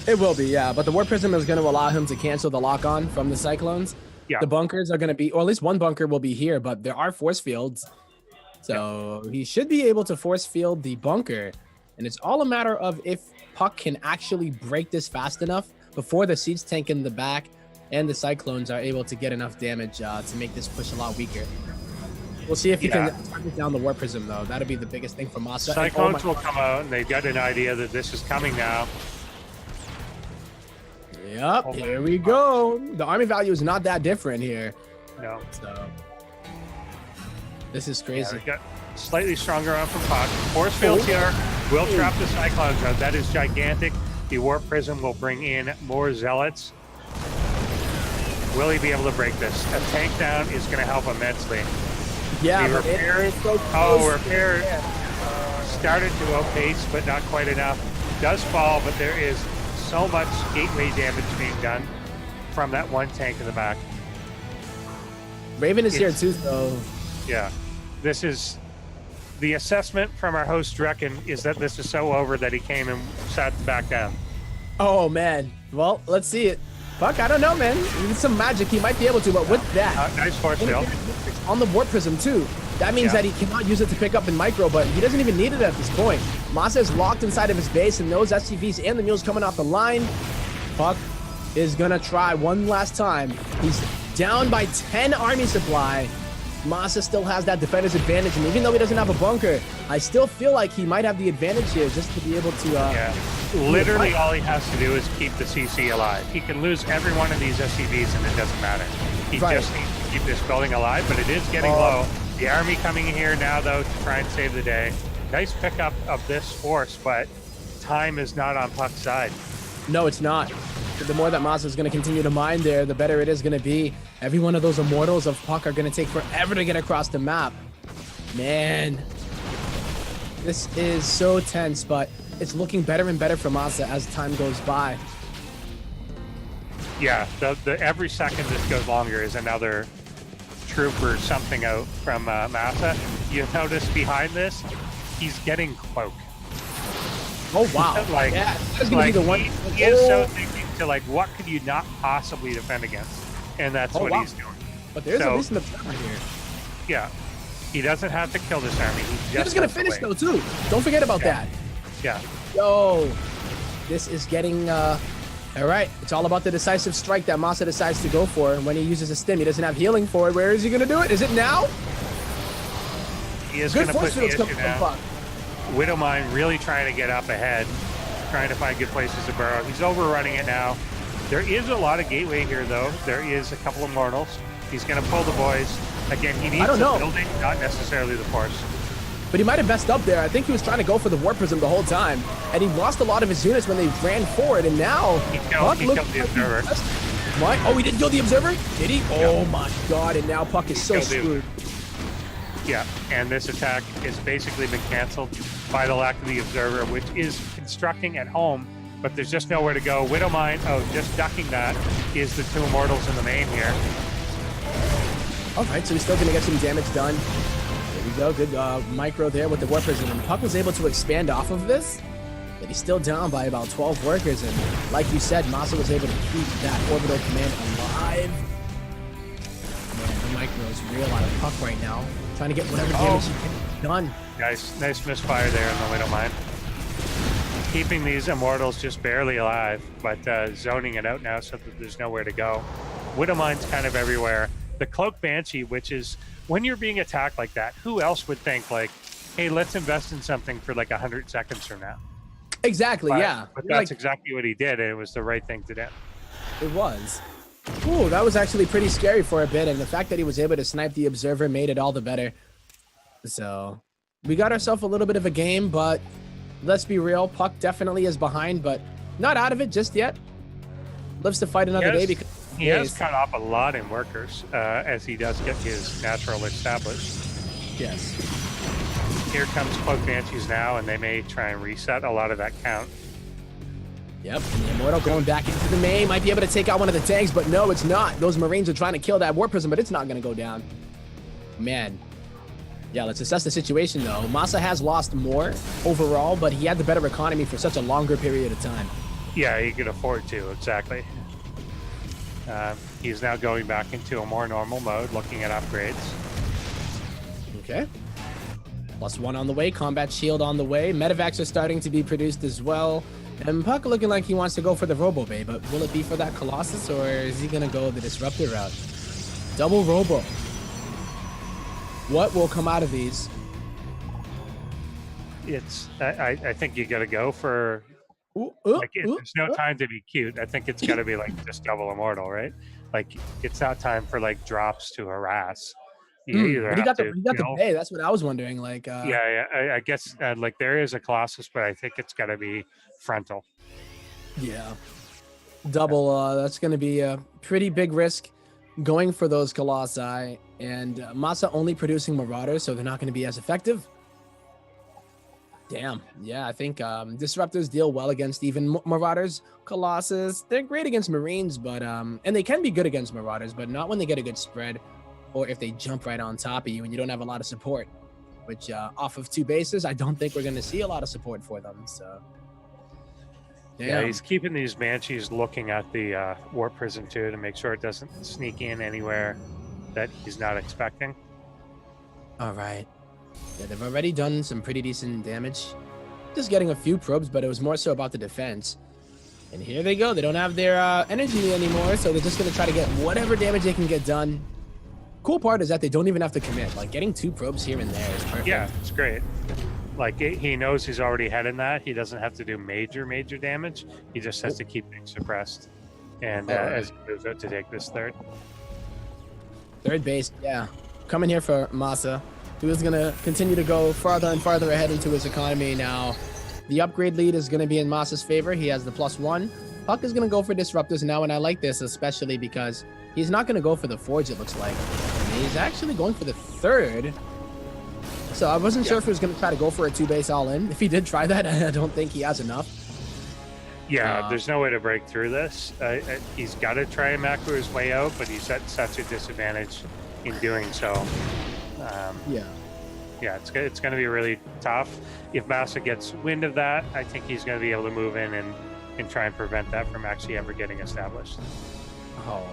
It will be, yeah. But the Warp Prism is going to allow him to cancel the lock-on from the Cyclones. Yeah. The bunkers are going to be, or at least one bunker will be here, but there are force fields. So he should be able to force field the bunker. And it's all a matter of if Puck can actually break this fast enough before the siege tank in the back and the Cyclones are able to get enough damage to make this push a lot weaker. We'll see if he can target down the Warp Prism, though. That'll be the biggest thing for Masa. Cyclones will come out, and they've got an idea that this is coming now. Yep, here we go. The army value is not that different here. No. So this is crazy. We got slightly stronger on from Puck. Force fields here will trap the Cyclones out. That is gigantic. The Warp Prism will bring in more Zealots. Will he be able to break this? A tank down is going to help immensely. Yeah, the but repair. it's so close. Repair. started to outpace, but not quite enough. Does fall, but there is so much gateway damage being done from that one tank in the back. Raven is here too, though. Yeah, this is the assessment from our host. Reckon is that this is so over that he came and sat back down. Oh man. Well, let's see it. Fuck, I don't know, man. With some magic, he might be able to, but with that, Nice force field. on the warp prism too. That means that he cannot use it to pick up in micro, but he doesn't even need it at this point. Masa is locked inside of his base, and those SCVs and the mules coming off the line. Puck is gonna try one last time. He's down by 10 army supply. Masa still has that defender's advantage, and even though he doesn't have a bunker, I still feel like he might have the advantage here just to be able to... Literally all he has to do is keep the CC alive. He can lose every one of these SCVs and it doesn't matter. He just needs to keep this building alive, but it is getting low. The army coming in here now, though, to try and save the day. Nice pickup of this force, but time is not on Puck's side. No, it's not. The more that Masa is going to continue to mine there, the better it is going to be. Every one of those immortals of Puck are going to take forever to get across the map. Man, this is so tense, but it's looking better and better for Masa as time goes by. Yeah, every second this goes longer is another troop or something out from Masa. You notice behind this, he's getting cloak. Oh wow! Like, yeah, that's gonna be the one. He is so thinking to like, what could you not possibly defend against? And that's what he's doing. But there's at least an observer here. Yeah, he doesn't have to kill this army. He's just gonna finish though too. Don't forget about that. Yeah. Yo, this is getting all right. It's all about the decisive strike that Masa decides to go for, and when he uses a stim, he doesn't have healing for it. Where is he gonna do it? Is it now? He is Good gonna put the issue now. From Widowmine really trying to get up ahead, trying to find good places to burrow. He's overrunning it now. There is a lot of gateway here, though. There is a couple of mortals. He's going to pull the boys. Again, he needs the building, not necessarily the force. But he might have messed up there. I think he was trying to go for the warp prism the whole time, and he lost a lot of his units when they ran forward, and now he killed the observer. What? Oh, he didn't kill the observer? Did he? Oh my god, and now Puck is so screwed. Yeah, and this attack has basically been canceled by the lack of the observer, which is constructing at home, but there's just nowhere to go. Widowmine, just ducking that is the two immortals in the main here. All right, so he's still going to get some damage done. There we go, good micro there with the warp prism. And Puck was able to expand off of this, but he's still down by about 12 workers. And like you said, Masa was able to keep that orbital command alive. Man, the micro is real out of Puck right now. Trying to get whatever damage he can done. Nice misfire there in the Widowmine. Keeping these immortals just barely alive, but zoning it out now so that there's nowhere to go. Widowmine's kind of everywhere. The Cloak Banshee, which is, when you're being attacked like that, who else would think like, hey, let's invest in something for like 100 seconds from now? Exactly, yeah. But that's exactly what he did, and it was the right thing to do. It was. Ooh, that was actually pretty scary for a bit, and the fact that he was able to snipe the observer made it all the better. So, we got ourselves a little bit of a game, but let's be real, Puck definitely is behind, but not out of it just yet. Lives to fight another day because he has cut off a lot in workers as he does get his natural established. Yes. Here comes Cloak Banshees now, and they may try and reset a lot of that count. Yep, and the Immortal going back into the main, might be able to take out one of the tanks, but no, it's not. Those Marines are trying to kill that Warp Prism, but it's not going to go down. Man. Yeah, let's assess the situation, though. Masa has lost more overall, but he had the better economy for such a longer period of time. Yeah, he could afford to, exactly. He's now going back into a more normal mode, looking at upgrades. Okay. +1 on the way, Combat Shield on the way. Medivacs are starting to be produced as well. And Puck looking like he wants to go for the Robo Bay, but will it be for that Colossus, or is he going to go the Disruptor route? Double Robo. What will come out of these? I think you got to go for... there's no time to be cute. I think it's got to be like just double immortal, right? Like it's not time for like drops to harass. You got the bay. That's what I was wondering. Like, I guess like there is a Colossus, but I think it's got to be frontal. Yeah, double. That's going to be a pretty big risk going for those Colossi, and Masa only producing Marauders, so they're not going to be as effective. Damn. Yeah, I think disruptors deal well against even Marauders, Colossus. They're great against Marines, but and they can be good against Marauders, but not when they get a good spread or if they jump right on top of you and you don't have a lot of support. Which off of 2 bases, I don't think we're going to see a lot of support for them. So, yeah, he's keeping these Banshees looking at the Warp Prison too to make sure it doesn't sneak in anywhere that he's not expecting. All right. Yeah, they've already done some pretty decent damage. Just getting a few probes, but it was more so about the defense. And here they go. They don't have their energy anymore, so they're just going to try to get whatever damage they can get done. Cool part is that they don't even have to commit. Like, getting 2 probes here and there is perfect. Yeah, it's great. Like, he knows he's already ahead in that. He doesn't have to do major damage. He just has to keep things suppressed. And as he moves out to take this third base, yeah. Coming here for Masa, who is going to continue to go farther and farther ahead into his economy now. The upgrade lead is going to be in Masa's favor. He has the +1. Puck is going to go for disruptors now, and I like this especially because he's not going to go for the Forge, it looks like. He's actually going for the 3rd. So I wasn't sure if he was going to try to go for a 2-base all-in. If he did try that, I don't think he has enough. Yeah, there's no way to break through this. He's got to try and macro his way out, but he's at such a disadvantage in doing so. Yeah, it's going to be really tough. If Massa gets wind of that, I think he's going to be able to move in and try and prevent that from actually ever getting established.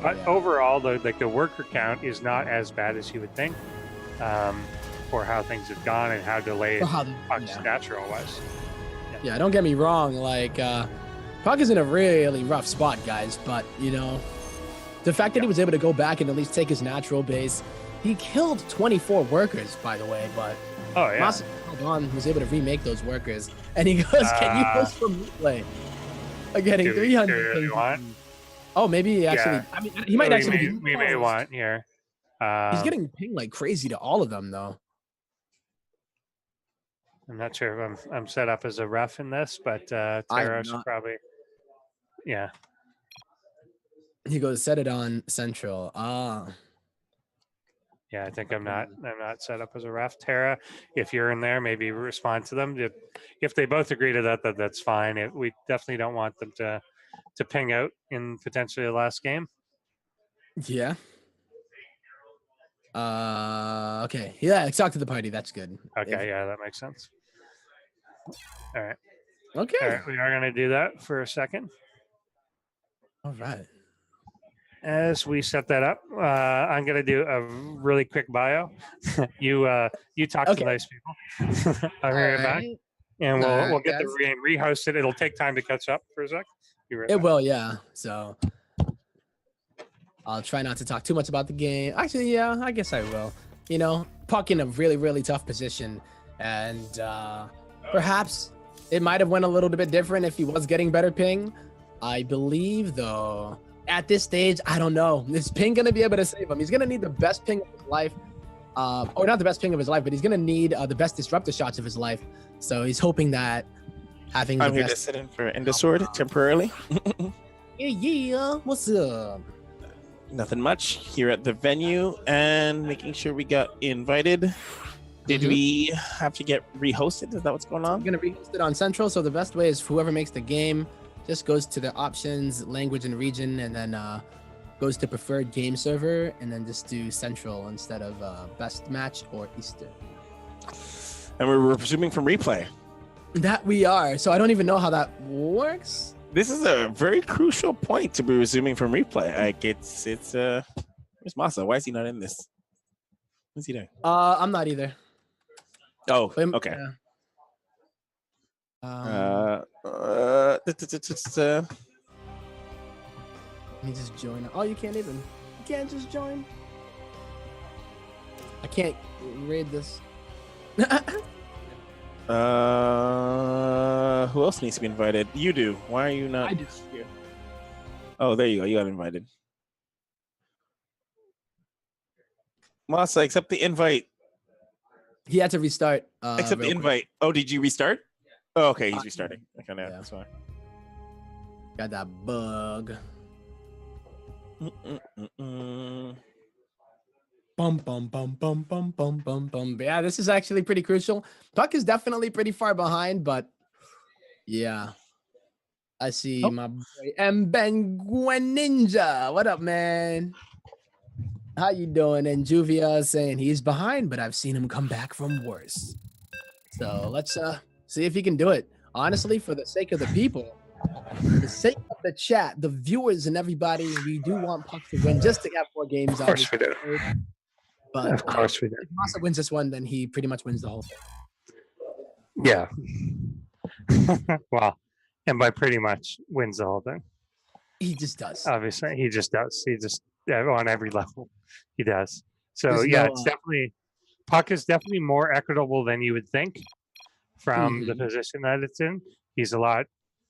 But overall, the worker count is not as bad as you would think for how things have gone and how delayed Puck's natural was. Yeah, don't get me wrong. Like, Puck is in a really rough spot, guys. But, you know, the fact that he was able to go back and at least take his natural base. He killed 24 workers, by the way. But Masa held on, was able to remake those workers. And he goes, can you push from replay? Getting 300. Oh, maybe actually. I mean, he might actually. We may want here. He's getting pinged like crazy to all of them, though. I'm not sure if I'm set up as a ref in this, but Tara should probably. Yeah. He goes, set it on Central. Yeah, I think I'm not set up as a ref. Tara, if you're in there, maybe respond to them. If they both agree to that, that's fine. We definitely don't want them to ping out in potentially the last game. Yeah. Okay. Yeah, talk to the party. That's good. Okay, yeah, that makes sense. All right. Okay. All right, we are going to do that for a second. All right. As we set that up, I'm going to do a really quick bio. You talk to nice people. I'll be right back. And we'll get the game rehosted. It'll take time to catch up for a sec. It will, yeah. So I'll try not to talk too much about the game. Actually, yeah, I guess I will. You know, Puck in a really, really tough position. And perhaps it might have went a little bit different if he was getting better ping. I believe, though, at this stage, I don't know. Is ping going to be able to save him? He's going to need the best ping of his life. Or not the best ping of his life, but he's going to need the best disruptor shots of his life. So he's hoping that having I'm here to sit in for Endosword temporarily. Yeah. What's up? Nothing much here at the venue and making sure we got invited. Did we have to get rehosted? Is that what's going on? We're going to rehost it on Central. So the best way is whoever makes the game just goes to the options, language and region, and then goes to preferred game server, and then just do Central instead of best match or Eastern. And we're presuming from replay. That we are. So I don't even know how that works. This is a very crucial point to be resuming from replay. Like it's where's Masa? Why is he not in this? What's he doing? I'm not either. Oh, okay. Let me just join. Oh, you can't just join. I can't raid this. Who else needs to be invited? You do. Why are you not? I do. Oh, there you go. You got invited. Masa, accept the invite. He had to restart. Accept the invite. Oh, did you restart? Oh, okay, he's restarting. Okay, yeah, that's fine. Got that bug. Bum bum bum bum bum bum bum bum. Yeah, this is actually pretty crucial. Puck is definitely pretty far behind, but yeah. I see Oh. my boy M Ben Ninja. What up, man? How you doing? And Juvia is saying he's behind, but I've seen him come back from worse. So let's see if he can do it. Honestly, for the sake of the people, the sake of the chat, the viewers, and everybody, we do want Puck to win just to have 4 games. Of course we do. But Of course we do. if Masa wins this one, then he pretty much wins the whole thing. Yeah. Well, and by pretty much wins the whole thing. He just does. Obviously, he just does. He just on every level, he does. So There's yeah, no, it's definitely Puck is definitely more equitable than you would think from the position that it's in. He's a lot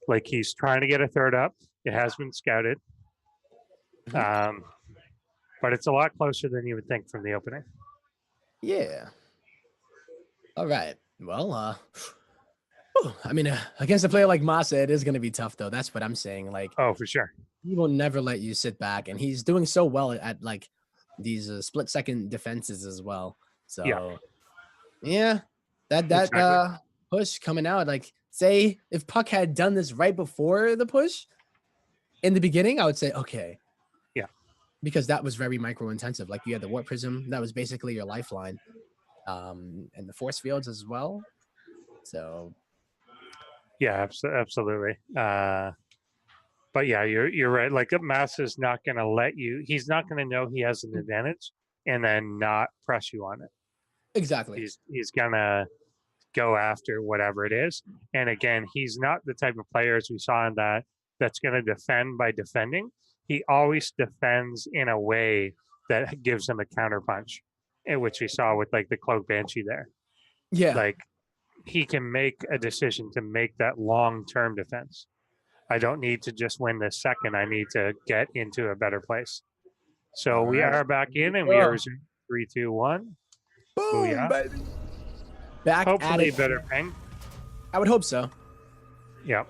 like he's trying to get a third up. It has been scouted, but it's a lot closer than you would think from the opening. Yeah. All right. Well, I mean, against a player like Masa, it is going to be tough, though. That's what I'm saying. Like, Oh, for sure. he will never let you sit back, and he's doing so well at like these split-second defenses as well. So, yeah, that Exactly. push coming out. Like, say if Puck had done this right before the push in the beginning, I would say okay. Yeah. Because that was very micro-intensive. Like, you had the Warp Prism. That was basically your lifeline. And the force fields as well. So Yeah, absolutely. But yeah, you're right. Like Massa is not going to let you. He's not going to know he has an advantage and then not press you on it. exactly. He's going to go after whatever it is. And again, he's not the type of player, as we saw in that's going to defend by defending. He always defends in a way that gives him a counterpunch, which we saw with like the Cloak Banshee there. Yeah. Like he can make a decision to make that long-term defense. I don't need to just win this second. I need to get into a better place. So we are back in, and we are resuming 3, 2, 1. Boom, Booyah. baby. Back Hopefully at it. better ping. I would hope so. Yeah.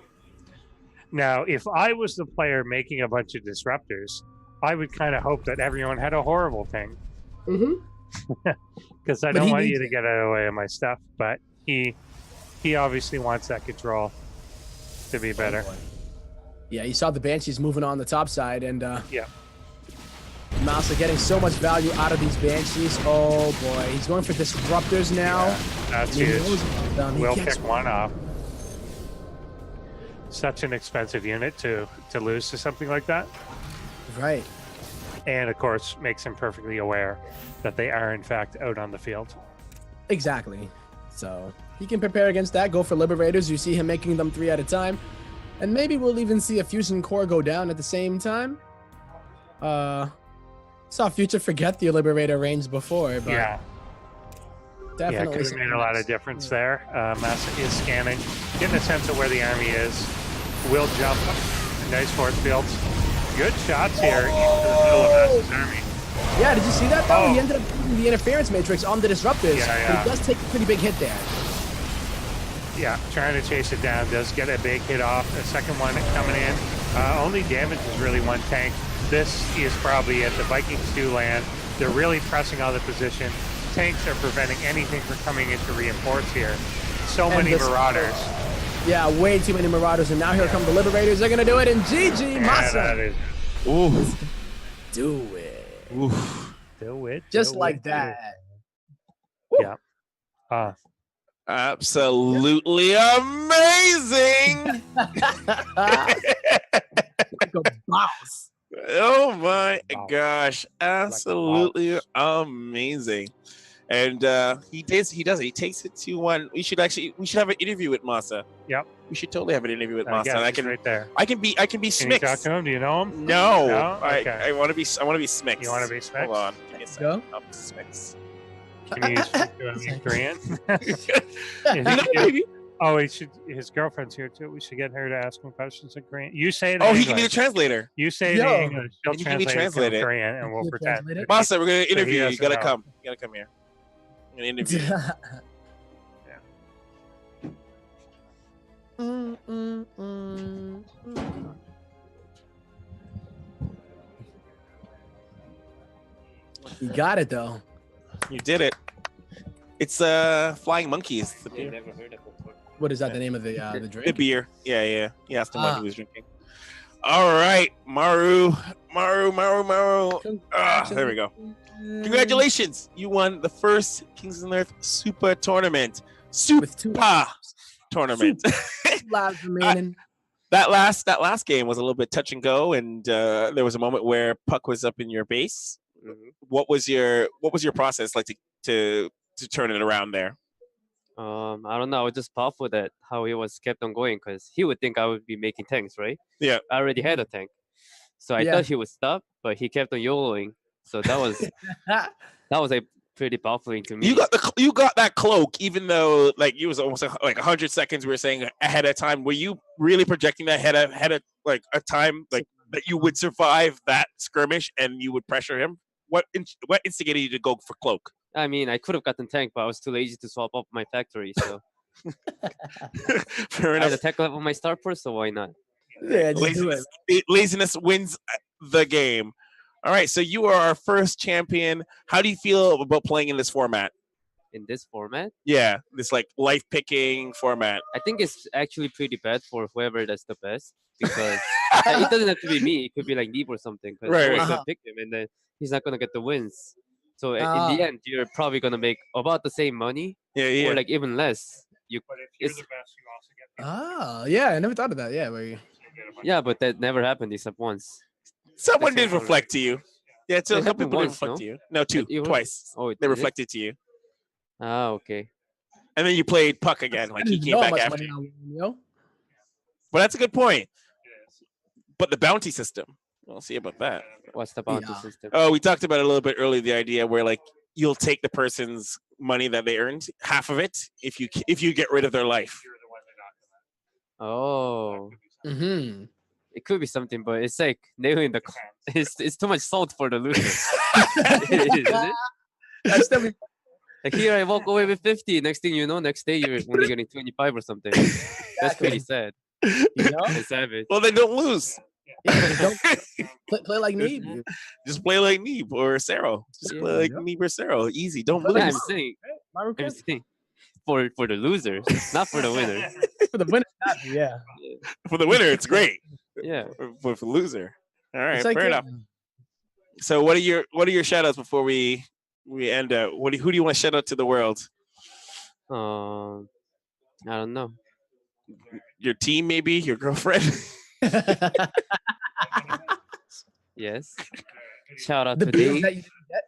Now, if I was the player making a bunch of disruptors, I would kind of hope that everyone had a horrible ping. Because I don't want you to get out of the way of my stuff. But he obviously wants that control to be better. Yeah, you saw the Banshees moving on the top side, and yeah, Masa getting so much value out of these Banshees. Oh boy, he's going for disruptors now. Yeah, that's huge. We'll pick one off. Such an expensive unit to lose to something like that. Right. And of course, makes him perfectly aware that they are in fact out on the field. Exactly. So he can prepare against that. Go for Liberators. You see him making them 3 at a time. And maybe we'll even see a Fusion Core go down at the same time. Saw Future forget the Liberator range before, but yeah, definitely could have made a lot of difference there. Massa is scanning, getting a sense of where the army is. Will jump. Nice force fields. Good shots here into the middle of Massa's army. Yeah, did you see that though? He ended up using the interference matrix on the disruptors. Yeah. He does take a pretty big hit there. Yeah, trying to chase it down, does get a big hit off. A second one coming in. Only damage is really one tank. This is probably at the Vikings do land. They're really pressing on the position. Tanks are preventing anything from coming in to reinforce here. So many Marauders. Yeah, way too many Marauders. And now here come the Liberators. They're going to do it. And GG, Masa. Ooh. Do it. Oof. Do it. Just like that. Yeah. Absolutely amazing. Like a boss. Oh my gosh. Absolutely amazing. And he does it. He takes it to one. We should have an interview with Masa. Yep. We should totally have an interview with Masa. I can right there. I can be Can you Smix. talk to him? Do you know him? No. Okay. I want to be Smix. You want to be Smix? Hold on. Give me a second. Go. I'm Smix. Can you speak to him in Korean? No, maybe. Oh, his girlfriend's here too. We should get her to ask him questions in Korean. You say it. Oh, he English. can be the translator. You say Yo. the English. She'll Can you translate it translate to it? Korean, and we'll pretend. translate it? Masa, we're gonna So he interview you. You doesn't gotta know. come. You gotta come here. We're gonna interview you. You got it though. You did it. It's Flying Monkeys. The Yeah, beer. never heard of it before. What is that? The name of the The drink? beer. Yeah. He asked him what Ah. he was drinking. All right, Maru. There we go. Congratulations. You won the first Kings of the North Suupa tournament. With 2 Suupa tournament. lives remaining. That last game was a little bit touch and go, and there was a moment where Puck was up in your base. Mhm. What was your process like to turn it around there? I don't know. I was just baffled at how he was kept on going because he would think I would be making tanks, right? Yeah. I already had a tank, so I Yeah. thought he would stop, but he kept on YOLOing. So that was a pretty baffling to me. You got that cloak, even though like you was almost like 100 seconds. We were saying ahead of time. Were you really projecting that ahead of like a time like that you would survive that skirmish and you would pressure him? What instigated you to go for cloak? I mean, I could have gotten tank, but I was too lazy to swap up my factory. So Fair I had enough. a tech level my starport, so why not? Yeah, just do it. Laziness wins the game. All right, so you are our first champion. How do you feel about playing in this format? In this format, Yeah, this like life picking format. I think it's actually pretty bad for whoever does the best because it doesn't have to be me. It could be like Neeb or something. Because Right, no right. one's gonna Uh-huh. pick him, and then he's not gonna get the wins. So in Ah. the end, you're probably gonna make about the same money, Yeah. or like even less. You But if you're It's- the best, you also get Ah, yeah, I never thought of that. Yeah, where you... yeah, but that never happened except once. Someone That's did all reflect to you. Yeah, so It a couple happened people did once, reflect no? to you. No, two, It was- twice. Oh, They did it? reflected to you, Ah, okay. and then you played Puck again. I Like didn't he know came how back much after. money You. I won, yo. But that's a good point. But the bounty system. We'll see about that. What's the bounty Yeah. system? Oh, we talked about it a little bit earlier. The idea where like you'll take the person's money that they earned, half of it, if you get rid of their life. Oh, Mm-hmm. it could be something, but it's like nailing the. It's too much salt for the loser. Isn't it? That's still be... Like here, I walk away with 50. Next thing you know, next day you're only getting 25 or something. That's pretty sad. You know? And savage. Well, then don't lose. Yeah, don't play like Neeb. Just play like Neeb or Sero. Just Yeah. play like Yep. Neeb or Sero. Easy. Don't Play Yeah, lose. I'm saying, Mario I'm Kart. saying, for the losers, not for the winners. For the winner, yeah. For the winner, it's great. Yeah. For the loser. All right, It's like, fair enough. So what are your shout outs before we end out? Who do you want to shout out to the world? I don't know. Your team, maybe? Your girlfriend? Yes. Shout out the to beer Dave. that you didn't get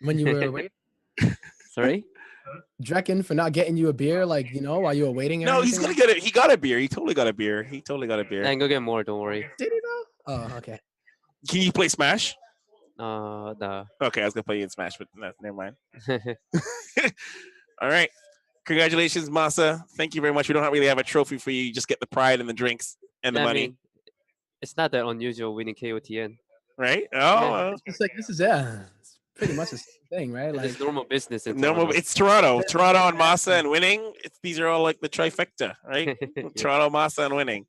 when you were waiting. Sorry. Drekken for not getting you a beer, like, you know, while you were waiting. and No, he's everything? gonna get it. He got a beer. He totally got a beer. He totally got a beer. And go get more. Don't worry. Did he though? Oh, okay. Can you play Smash? The Okay, I was gonna play you in Smash, but no, never mind. All right. Congratulations, Masa. Thank you very much. We don't really have a trophy for you. You just get the pride and the drinks and the I money, mean, it's not that unusual winning KOTN. right? Oh, Yeah. It's like this is it's pretty much the same thing, right? Like It's normal business. In no, Toronto. it's Toronto. Toronto and Masa and winning. These are all like the trifecta, right? Yeah. Toronto, Masa, and winning,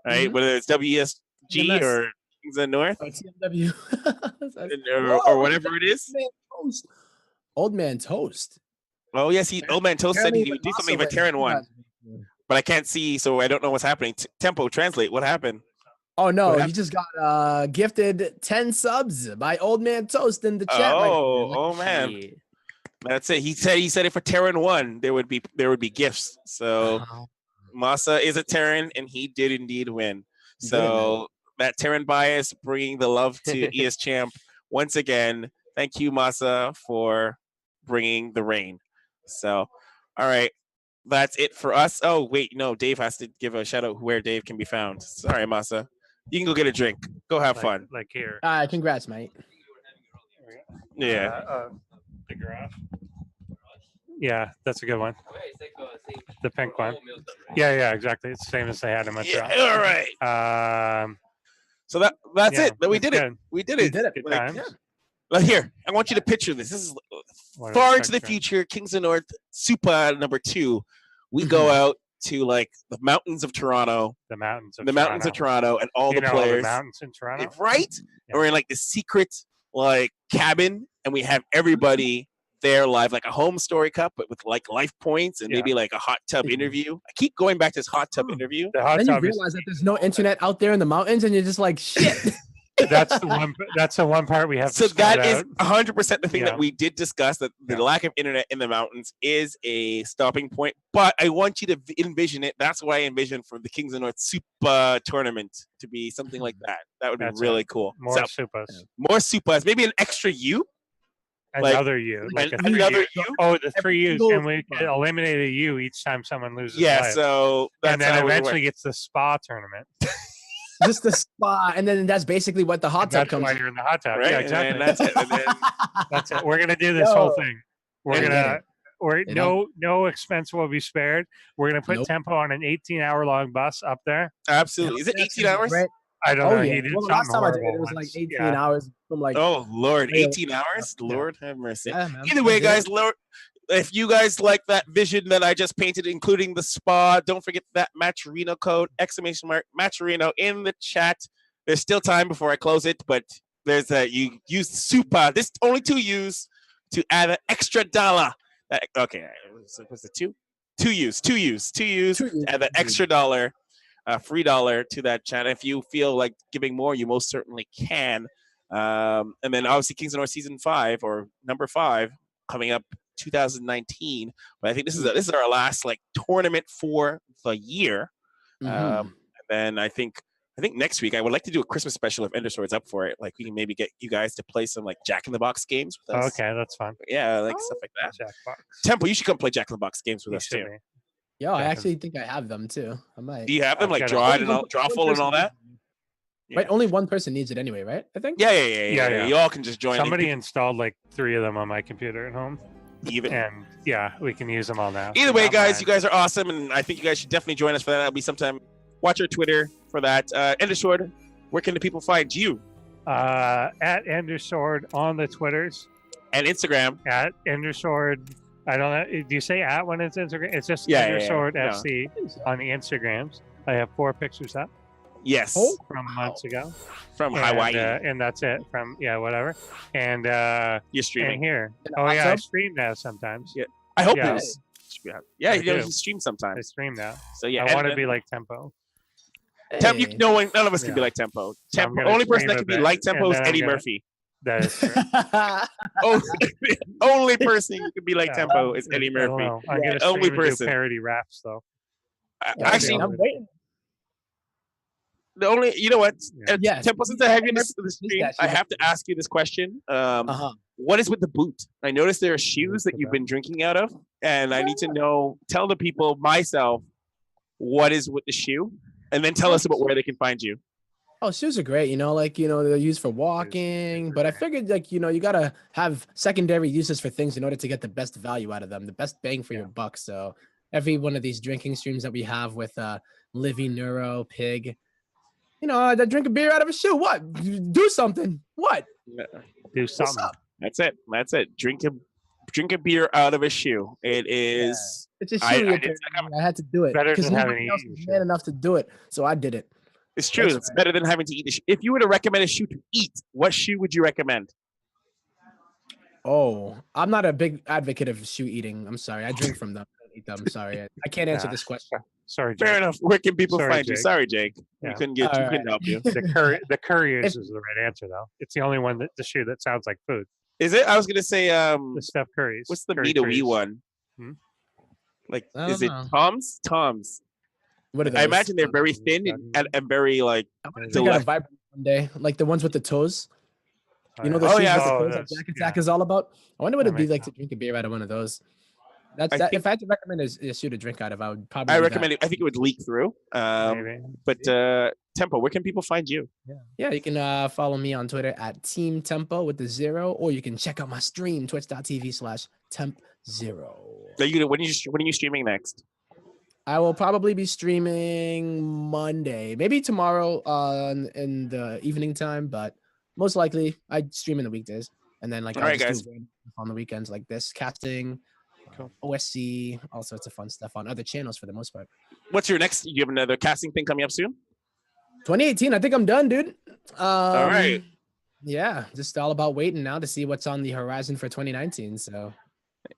right? Mhm. Whether it's WSG TMS. or Kings of the North oh, TMW. or whatever it is. Old man toast. Oh yes, Old Man Toast said he would do something if a Terran won, won. but I can't see, so I don't know what's happening. Tempo, translate. What happened? Oh no, What he just got gifted 10 subs by Old Man Toast in the chat. Oh man, Yeah. that's it. He said if a Terran won, there would be gifts. So Masa is a Terran, and he did indeed win. He did, So that Terran bias bringing the love to ESChamp once again. Thank you, Masa, for bringing the rain. So, all right, that's it for us. Oh wait, no, Dave has to give a shout out where Dave can be found. Sorry, Masa. You can go get a drink. Go have fun. Like here. Congrats, mate. Yeah. The garage. Yeah, that's a good one. The pink one. Yeah, exactly. It's the same as they had in Montreal. Yeah. All right. So that's Yeah, it. But we it's did it. good. We did We it. did it. Good Like, times. yeah. Well, here, I want you to picture this. This is What far a into the picture. future. Kings of the North, Suupa number 2. We go out to like the mountains of Toronto, The mountains of and all you the know all players, the mountains in Toronto. right? Yeah. And we're in like the secret like cabin, and we have everybody there live, like a home story cup, but with like life points and maybe like a hot tub interview. I keep going back to this hot tub interview. The hot Then you tub is realize that there's no internet out there in the mountains, and you're just like, shit. that's the one part we have So to that is out. 100% the thing Yeah. that we did discuss, that the lack of internet in the mountains is a stopping point. But I want you to envision it. That's why I envisioned for the Kings of North Suupa tournament to be something like that. That would be That's really cool. More So, Suupas. more Suupas, maybe an extra U. Another U. Like a another U. U. Oh, the 3 U's, single and we could eliminate a U each time someone loses Yeah, life. so that's And then how it eventually works. gets the spa tournament. Just the spa, and then that's basically what the hot And tub that's comes. why you're in the hot tub. Right? Yeah, And exactly. that's it. And then, That's it. We're gonna do this whole thing. We're I get gonna. it. No expense will be spared. We're gonna put Nope. Tempo on an 18-hour long bus up there. absolutely. Is it 18 hours? Right? I don't know. Yeah. He did Well, something last time I did it, horrible it was like once. 18 Yeah. hours from like. Oh, Lord. Yeah. 18 hours? Lord have mercy. Yeah, man. Either way, I did guys, it. Lord, if you guys like that vision that I just painted, including the spa, don't forget that Matcherino code, !Matcherino in the chat. There's still time before I close it, but there's you use Suupa. This only 2 U's to add an extra dollar. Okay, what's the 2? 2 U's. Add an extra dollar, free dollar to that channel. If you feel like giving more, you most certainly can. And then obviously Kings of North season 5 or number 5 coming up 2019. But I think this is our last like tournament for the year. And then I think next week I would like to do a Christmas special if Endersword's up for it. Like we can maybe get you guys to play some like Jack in the Box games with us. Okay, that's fun. Yeah, like stuff like that. Jackbox. Temple, you should come play Jack in the Box games with You us should too. be. Yo, I Yeah, actually think I have them too. I might. Do you have them I've like got draw full and all that? Right, only one person needs it anyway, right? I think. Yeah. You all can just join. Somebody installed like 3 of them on my computer at home, even. and yeah, we can use them all now. Either way, Not guys, mine. you guys are awesome, and I think you guys should definitely join us for that. That'll be sometime. Watch our Twitter for that. Endersword, where can the people find you? At Endersword on the Twitters, And Instagram. at Endersword. I don't know. Do you say at when it's Instagram? It's just Yeah, Endersword yeah. FC on the Instagrams. I have 4 pictures up Yes. Oh. from months ago. From And, Hawaii. and that's it. From whatever. And You're and streaming. here. In the Oh hot yeah, I tub? stream now sometimes. Yeah. I hope Yeah. it is. Yeah, I you know, do. he streams I sometimes. stream now. So yeah, I want to be like Tempo. Tempo. Hey. None of us can be Yeah. like Tempo. So I'm Tempo. gonna Only person stream that a can be bit, like Tempo and is then I'm Eddie gonna- Murphy. That is true. Only person who can be like Yeah. Tempo is Eddie I don't Murphy. know. I'm Yeah, gonna only stream and do person. parody raps though. Actually, I'm waiting. the only you know what? Yeah. Yeah. Tempo, since I have you in the stream, that I shit. have to ask you this question. Uh-huh. What is with the boot? I noticed there are shoes that you've been drinking out of, and I need to know. Tell the people myself what is with the shoe, and then tell us about where they can find you. Oh, shoes are great, they're used for walking, but I figured you gotta have secondary uses for things in order to get the best value out of them, the best bang for your buck. So every one of these drinking streams that we have with Livy, Neuro, Pig, I drink a beer out of a shoe. What? Do something. What? Do What's something. up? That's it. Drink a beer out of a shoe. It is. It's a shoe. I I had to do it Better because than having nobody to else eat was your man shoe. enough to do it. So I did it. It's true. That's It's better than having to eat the shoe. If you were to recommend a shoe to eat, what shoe would you recommend? Oh, I'm not a big advocate of shoe eating. I'm sorry. I drink from them. I don't eat them. Sorry. I can't answer Yeah. this question. Sorry, Jake. Fair enough. Where can people Sorry, find you? Jake. Sorry, Jake. Yeah. We couldn't All help you. The Couriers is the right answer though. It's the only one the shoe that sounds like food. Is it? I was gonna say The Steph Curry's. what's the Curry meat wee Curries. one? Hmm? Like I is don't it know. Tom's? Tom's. What are those? I imagine they're very thin and very like I want to They're check out a left. Vibrant one day, like the ones with the toes. You know the the Oh, shoes yeah. with the Oh, toes that those, Jack yeah. Attack is all about. I wonder what That it'd be makes like to drink a beer out of one of those. I think- If I had to recommend a shoe to drink out of, I would probably. I do that. recommend it. I think it would leak through. Maybe. But Tempo, where can people find you? Yeah, you can follow me on Twitter at Team Tempo with the 0, or you can check out my stream twitch.tv/temp0. When are you streaming next? I will probably be streaming Monday, maybe tomorrow in the evening time, but most likely I stream in the weekdays, and then All right, guys. do random stuff on the weekends like this, casting, OSC, all sorts of fun stuff on other channels for the most part. What's your next? You have another casting thing coming up soon? 2018, I think I'm done, dude. All right. Yeah, just all about waiting now to see what's on the horizon for 2019. So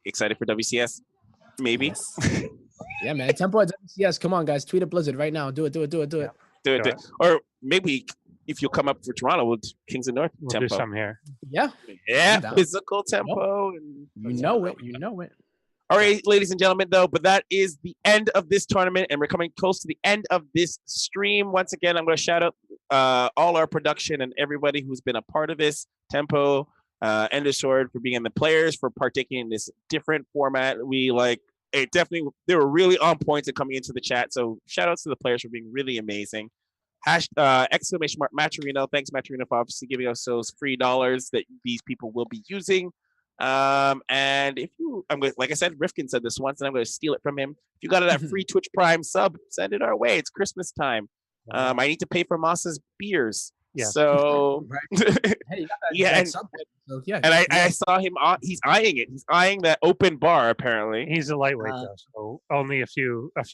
Excited for WCS? Maybe. yes. Yeah, man. Tempo at WCS. Come on, guys. Tweet at Blizzard right now. Do it. Do it. Or maybe if you'll come up for Toronto with Kings of North We'll Tempo. do some here. Yeah. Yeah, down. physical Tempo. And You know it. You know it. all right, ladies and gentlemen, though, but that is the end of this tournament, and we're coming close to the end of this stream. Once again, I'm going to shout out all our production and everybody who's been a part of this. Tempo, Endersword for being in the players, for partaking in this different format. We like it definitely. They were really on point and coming into the chat. So shout outs to the players for being really amazing. Exclamation mark Matcherino. Thanks, Matcherino, for obviously giving us those free dollars that these people will be using. And if you, like I said, Rifkin said this once, and I'm going to steal it from him. If you got that free Twitch Prime sub, send it our way. It's Christmas time. I need to pay for Moss's beers. Yeah. So Hey, yeah, so, yeah. and I saw him. He's eyeing it. He's eyeing that open bar. Apparently, He's a lightweight though, so only a few matches